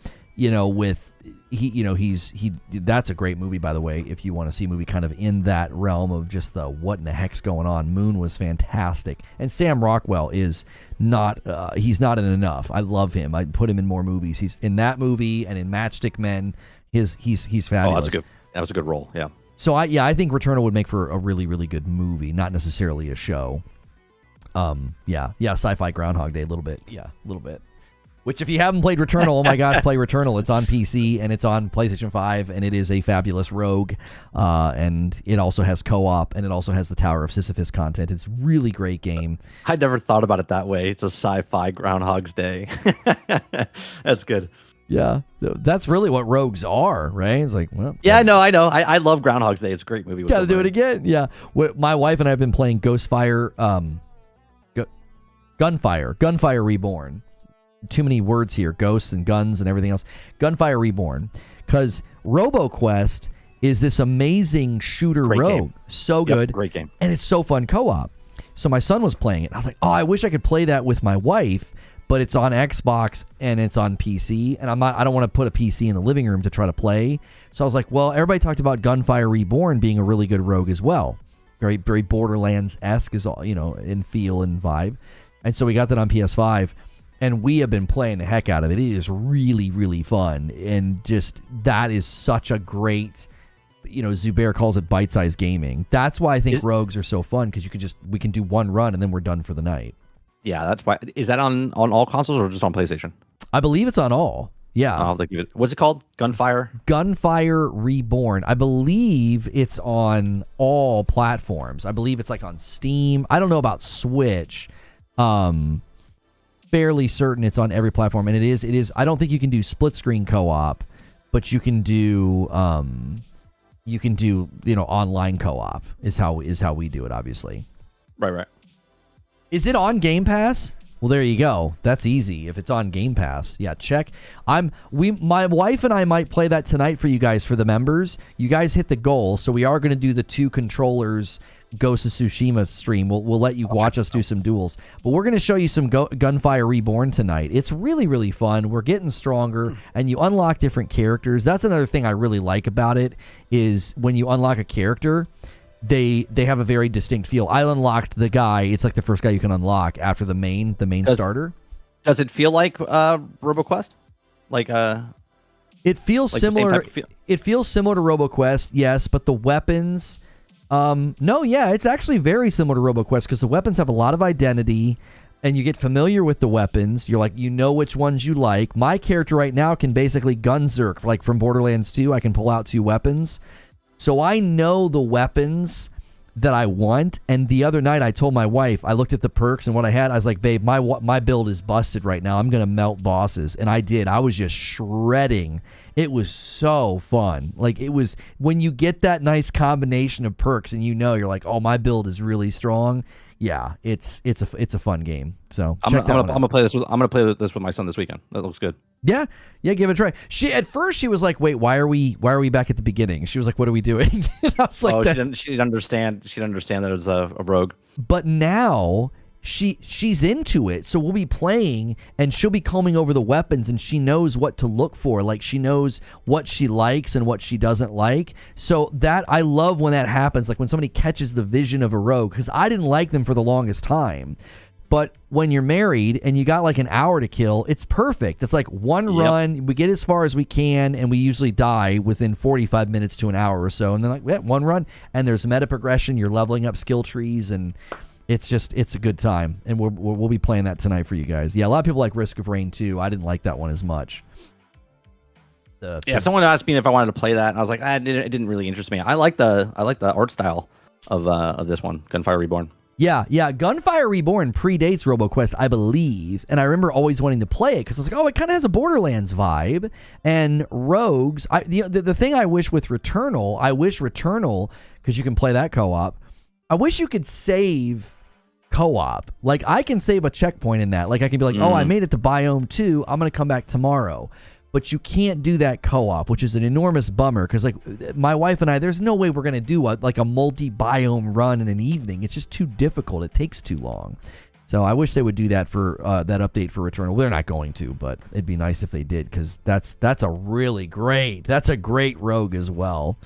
that's a great movie, by the way, if you want to see a movie kind of in that realm of just the what in the heck's going on. Moon was fantastic, and Sam Rockwell is not he's not in enough. I love him. I'd put him in more movies. He's in that movie and in Matchstick Men. He's fabulous. Oh, that was a good role. Yeah. So I think Returnal would make for a really, really good movie, not necessarily a show. Sci-fi Groundhog Day a little bit. Yeah, a little bit. Which, if you haven't played Returnal, oh my gosh, play Returnal. It's on PC and it's on PlayStation 5, and it is a fabulous rogue. And it also has co-op, and it also has the Tower of Sisyphus content. It's a really great game. I never thought about it that way. It's a sci-fi Groundhog's Day. That's good. Yeah, that's really what rogues are, right? It's like, well, yeah, no, I know. I love Groundhog's Day. It's a great movie. Got to do it again. Yeah, my wife and I have been playing Gunfire Reborn. Too many words here, ghosts and guns and everything else. Gunfire Reborn, because RoboQuest is this amazing shooter rogue. So good. Great game. And it's so fun co-op. So my son was playing it. I was like, oh, I wish I could play that with my wife, but it's on Xbox and it's on PC, and I don't want to put a PC in the living room to try to play. So I was like, well, everybody talked about Gunfire Reborn being a really good rogue as well. Very, very Borderlands-esque is all, in feel and vibe. And so we got that on PS5. And we have been playing the heck out of it. It is really, really fun. And just that is such a great Zubair calls it bite-sized gaming. That's why I think rogues are so fun, because we can do one run and then we're done for the night. Yeah, that's why. Is that on all consoles or just on PlayStation? I believe it's on all. Yeah. I'll have to give it. What's it called? Gunfire Reborn. I believe it's on all platforms. I believe it's like on Steam. I don't know about Switch. Fairly certain it's on every platform, and it is. I don't think you can do split screen co-op, but you can do online co-op is how we do it, obviously. Right. Is it on Game Pass? Well, there you go. That's easy. If it's on Game Pass, yeah, check. My wife and I might play that tonight for you guys, for the members. You guys hit the goal, so we are going to do the 2 controllers Ghost of Tsushima stream. We'll let you watch us do some duels, but we're going to show you some Gunfire Reborn tonight. It's really, really fun. We're getting stronger, and you unlock different characters. That's another thing I really like about it, is when you unlock a character, they have a very distinct feel. I unlocked the guy. It's like the first guy you can unlock after the main starter. Does it feel like RoboQuest? It feels like similar. It feels similar to RoboQuest, yes, but the weapons. No, yeah, it's actually very similar to RoboQuest, because the weapons have a lot of identity, and you get familiar with the weapons. You're like, which ones you like. My character right now can basically gunzerk, like from Borderlands 2. I can pull out 2 weapons. So I know the weapons that I want, and the other night I told my wife, I looked at the perks and what I had, I was like, babe, my build is busted right now. I'm going to melt bosses. And I did. I was just shredding. It was so fun. Like, it was, when you get that nice combination of perks and you're like, oh, my build is really strong. Yeah, it's a fun game. So I'm gonna play this with my son this weekend. That looks good. Yeah, give it a try. At first she was like, wait, why are we back at the beginning? She was like, what are we doing? And I was like, she didn't understand that it was a rogue. But now she's into it, so we'll be playing and she'll be combing over the weapons, and she knows what to look for. Like, she knows what she likes and what she doesn't like. So that, I love when that happens, like when somebody catches the vision of a rogue, because I didn't like them for the longest time. But when you're married and you got like an hour to kill, it's perfect. It's like one run, we get as far as we can, and we usually die within 45 minutes to an hour or so. And then one run, and there's meta progression, you're leveling up skill trees, and it's a good time. And we'll be playing that tonight for you guys. Yeah, a lot of people like Risk of Rain too. I didn't like that one as much. Someone asked me if I wanted to play that, and I was like, it didn't really interest me. I like the art style of this one, Gunfire Reborn. Yeah. Gunfire Reborn predates RoboQuest, I believe, and I remember always wanting to play it because I was like, oh, it kind of has a Borderlands vibe. And Rogues, the thing I wish with Returnal, because you can play that co-op, I wish you could save co-op. Like, I can save a checkpoint in that. Like, I can be like, oh, I made it to Biome 2, I'm going to come back tomorrow. But you can't do that co-op, which is an enormous bummer, because like my wife and I, there's no way we're going to do a multi-biome run in an evening. It's just too difficult. It takes too long. So I wish they would do that for that update for Returnal. Well, they're not going to, but it'd be nice if they did, because that's a great rogue as well.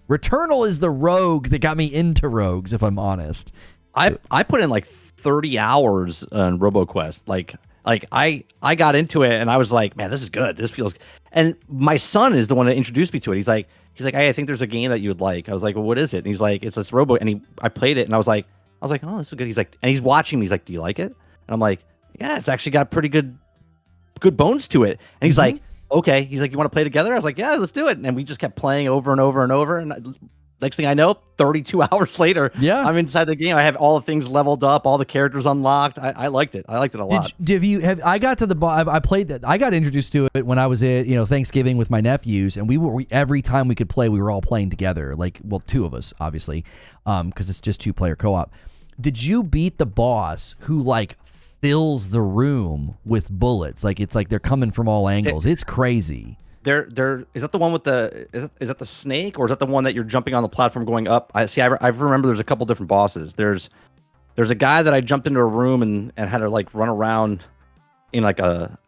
Returnal is the rogue that got me into rogues, if I'm honest. I put in like 30 hours on RoboQuest. Like I got into it and I was like, man, this is good. This feels. And my son is the one that introduced me to it. He's like, hey, I think there's a game that you would like. I was like, well, what is it? And he's like, it's this Robo. And I played it and I was like, oh, this is good. He's like, and he's watching me. He's like, do you like it? And I'm like, yeah, it's actually got pretty good bones to it. And he's like, okay. He's like, you want to play together? I was like, yeah, let's do it. And we just kept playing over and over and over. And next thing I know, 32 hours later, I'm inside the game. I have all the things leveled up, all the characters unlocked. I liked it. I liked it a lot. I got to the I played that. I got introduced to it when I was at Thanksgiving with my nephews, and we every time we could play, we were all playing together. Like, well, 2 of us obviously, because it's just 2-player co-op. Did you beat the boss who like fills the room with bullets? Like, it's like they're coming from all angles. It's crazy. There is that the one with the is that the snake, or is that the one that you're jumping on the platform going up? I remember there's a couple different bosses. There's a guy that I jumped into a room and had to like run around in like a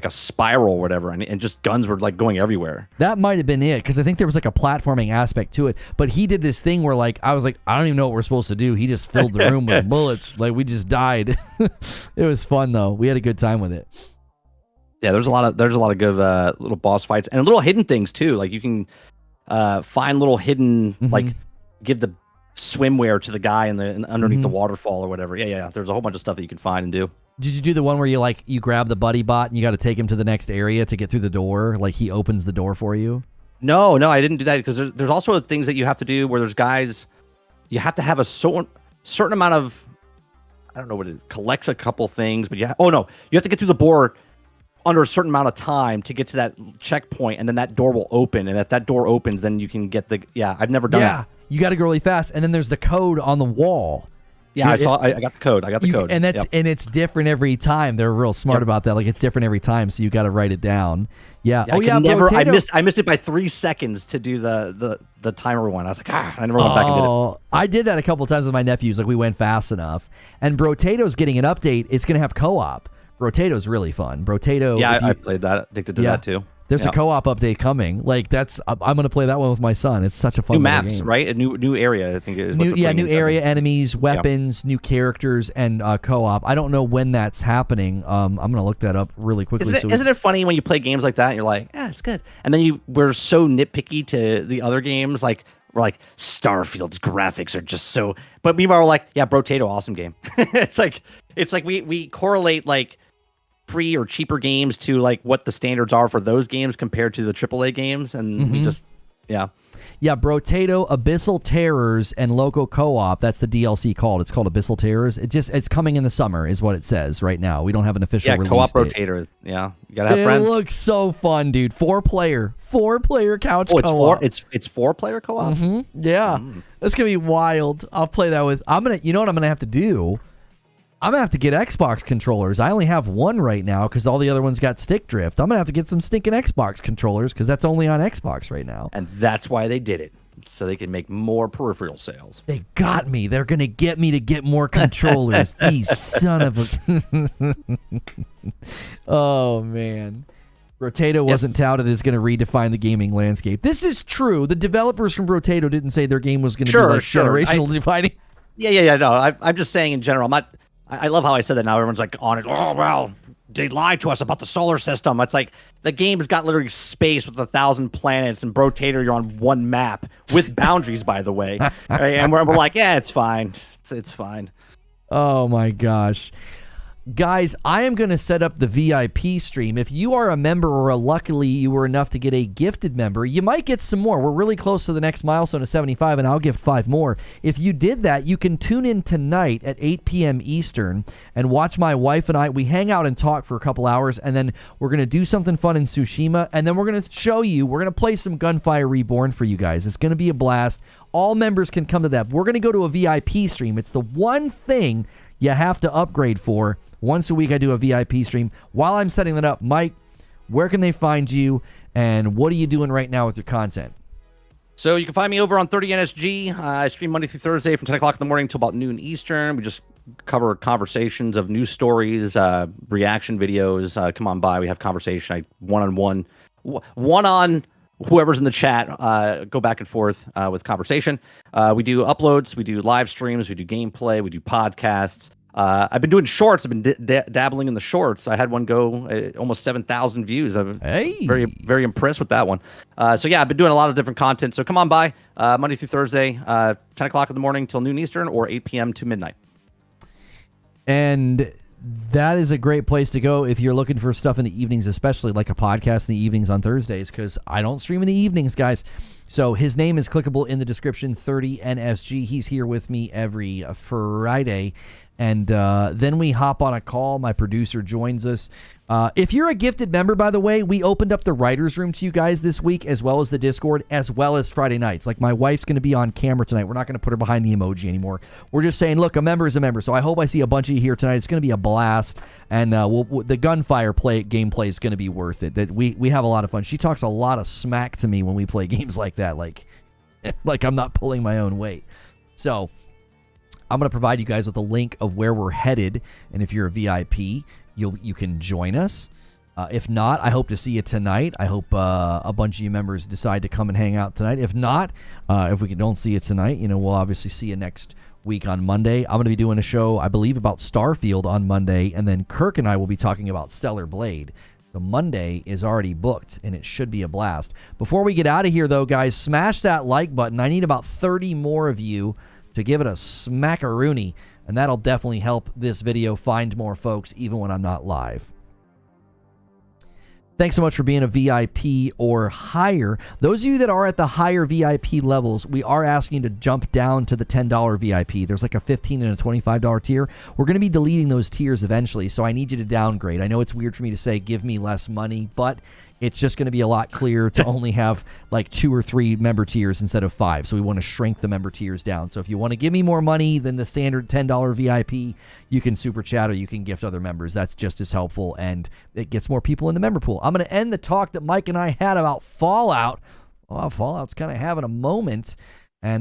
spiral or whatever, and just guns were like going everywhere. That might have been it, because I think there was like a platforming aspect to it. But he did this thing where like I was like, I don't even know what we're supposed to do. He just filled the room with bullets. Like, we just died. It was fun though. We had a good time with it. Yeah, there's a lot of good little boss fights and little hidden things too. Like, you can find little hidden like give the swimwear to the guy underneath the waterfall or whatever. Yeah. There's a whole bunch of stuff that you can find and do. Did you do the one where you grab the buddy bot and you got to take him to the next area to get through the door? Like he opens the door for you? No, I didn't do that because there's also things that you have to do where there's guys, you have to have a certain amount of, I don't know what it collects a couple things, but you have to get through the board under a certain amount of time to get to that checkpoint, and then that door will open, and if that door opens, then you can get I've never done it. You got to go really fast, and then there's the code on the wall. Yeah, I got the code. And and it's different every time. They're real smart about that. Like it's different every time, so you got to write it down. Yeah. I missed it by 3 seconds to do the timer one. I was like, I never went back and did it. I did that a couple of times with my nephews. Like we went fast enough. And Brotato's getting an update. It's gonna have co-op. Brotato's really fun. Brotato. Yeah, I played that. Addicted to that too. There's a co-op update coming. Like I'm going to play that one with my son. It's such a fun new maps, game. Right? A new area. I think it is. New area, enemies, weapons, new characters, and co-op. I don't know when that's happening. I'm going to look that up really quickly. Isn't it funny when you play games like that? And you're like, yeah, it's good, and then we're so nitpicky to the other games. Like we're like Starfield's graphics are just so. But meanwhile, we're like, yeah, Brotato, awesome game. it's like we correlate like free or cheaper games to like what the standards are for those games compared to the AAA games, and we just Brotato, Abyssal Terrors, and Loco Co-op. That's the DLC called. It's called Abyssal Terrors. It's coming in the summer, is what it says right now. We don't have an official release co-op date. Brotator. Yeah, you gotta have friends. It looks so fun, dude. Four player couch co-op. It's 4-player co-op. Yeah, that's gonna be wild. I'll play that with. You know what I'm gonna have to do. I'm going to have to get Xbox controllers. I only have one right now because all the other ones got stick drift. I'm going to have to get some stinking Xbox controllers because that's only on Xbox right now. And that's why they did it, so they can make more peripheral sales. They got me. They're going to get me to get more controllers. These son of a... Oh, man. Brotato wasn't touted as going to redefine the gaming landscape. This is true. The developers from Brotato didn't say their game was going to be like generational defining. Yeah. No, I'm just saying in general. I'm not... I love how I said that. Now everyone's like on it. Oh, well, they lied to us about the solar system. It's like the game's got literally space with 1,000 planets, and Brotator, you're on one map with boundaries, by the way. Right? And we're like, yeah, it's fine. It's fine. Oh, my gosh. Guys, I am going to set up the VIP stream. If you are a member, or luckily you were enough to get a gifted member, you might get some more. We're really close to the next milestone of 75, and I'll gift 5 more. If you did that, you can tune in tonight at 8 p.m. Eastern and watch my wife and I. We hang out and talk for a couple hours, and then we're going to do something fun in Tsushima, and then we're going to show you, we're going to play some Gunfire Reborn for you guys. It's going to be a blast. All members can come to that. We're going to go to a VIP stream. It's the one thing you have to upgrade for. Once a week, I do a VIP stream. While I'm setting that up, Mike, where can they find you, and what are you doing right now with your content? So you can find me over on 30NSG. I stream Monday through Thursday from 10 o'clock in the morning until about noon Eastern. We just cover conversations of news stories, reaction videos. Come on by. We have conversation. One on whoever's in the chat, go back and forth with conversation. We do uploads. We do live streams. We do gameplay. We do podcasts. I've been doing shorts. I've been dabbling in the shorts. I had one go almost 7,000 views. I'm very, very impressed with that one. So yeah, I've been doing a lot of different content. So come on by Monday through Thursday, 10 o'clock in the morning till noon Eastern, or 8 p.m. to midnight. And that is a great place to go if you're looking for stuff in the evenings, especially like a podcast in the evenings on Thursdays, because I don't stream in the evenings, guys. So his name is clickable in the description, 30NSG. He's here with me every Friday. And then we hop on a call. My producer joins us. If you're a gifted member, by the way, we opened up the writer's room to you guys this week, as well as the Discord, as well as Friday nights. Like, my wife's going to be on camera tonight. We're not going to put her behind the emoji anymore. We're just saying, look, a member is a member. So I hope I see a bunch of you here tonight. It's going to be a blast. And the gunfire gameplay is going to be worth it. That we have a lot of fun. She talks a lot of smack to me when we play games like that. Like I'm not pulling my own weight. So I'm going to provide you guys with a link of where we're headed, and if you're a VIP, you can join us. If not, I hope to see you tonight. I hope a bunch of you members decide to come and hang out tonight. If not, if we don't see you tonight, we'll obviously see you next week on Monday. I'm going to be doing a show, I believe, about Starfield on Monday, and then Kirk and I will be talking about Stellar Blade. So Monday is already booked, and it should be a blast. Before we get out of here, though, guys, smash that like button. I need about 30 more of you to give it a smackaroony, and that'll definitely help this video find more folks, even when I'm not live. Thanks so much for being a VIP or higher. Those of you that are at the higher VIP levels, we are asking you to jump down to the $10 VIP. There's like a $15 and a $25 tier. We're going to be deleting those tiers eventually, so I need you to downgrade. I know it's weird for me to say give me less money, but it's just going to be a lot clearer to only have like 2 or 3 member tiers instead of 5. So we want to shrink the member tiers down. So if you want to give me more money than the standard $10 VIP, you can super chat or you can gift other members. That's just as helpful, and it gets more people in the member pool. I'm going to end the talk that Mike and I had about Fallout. Well, Fallout's kind of having a moment.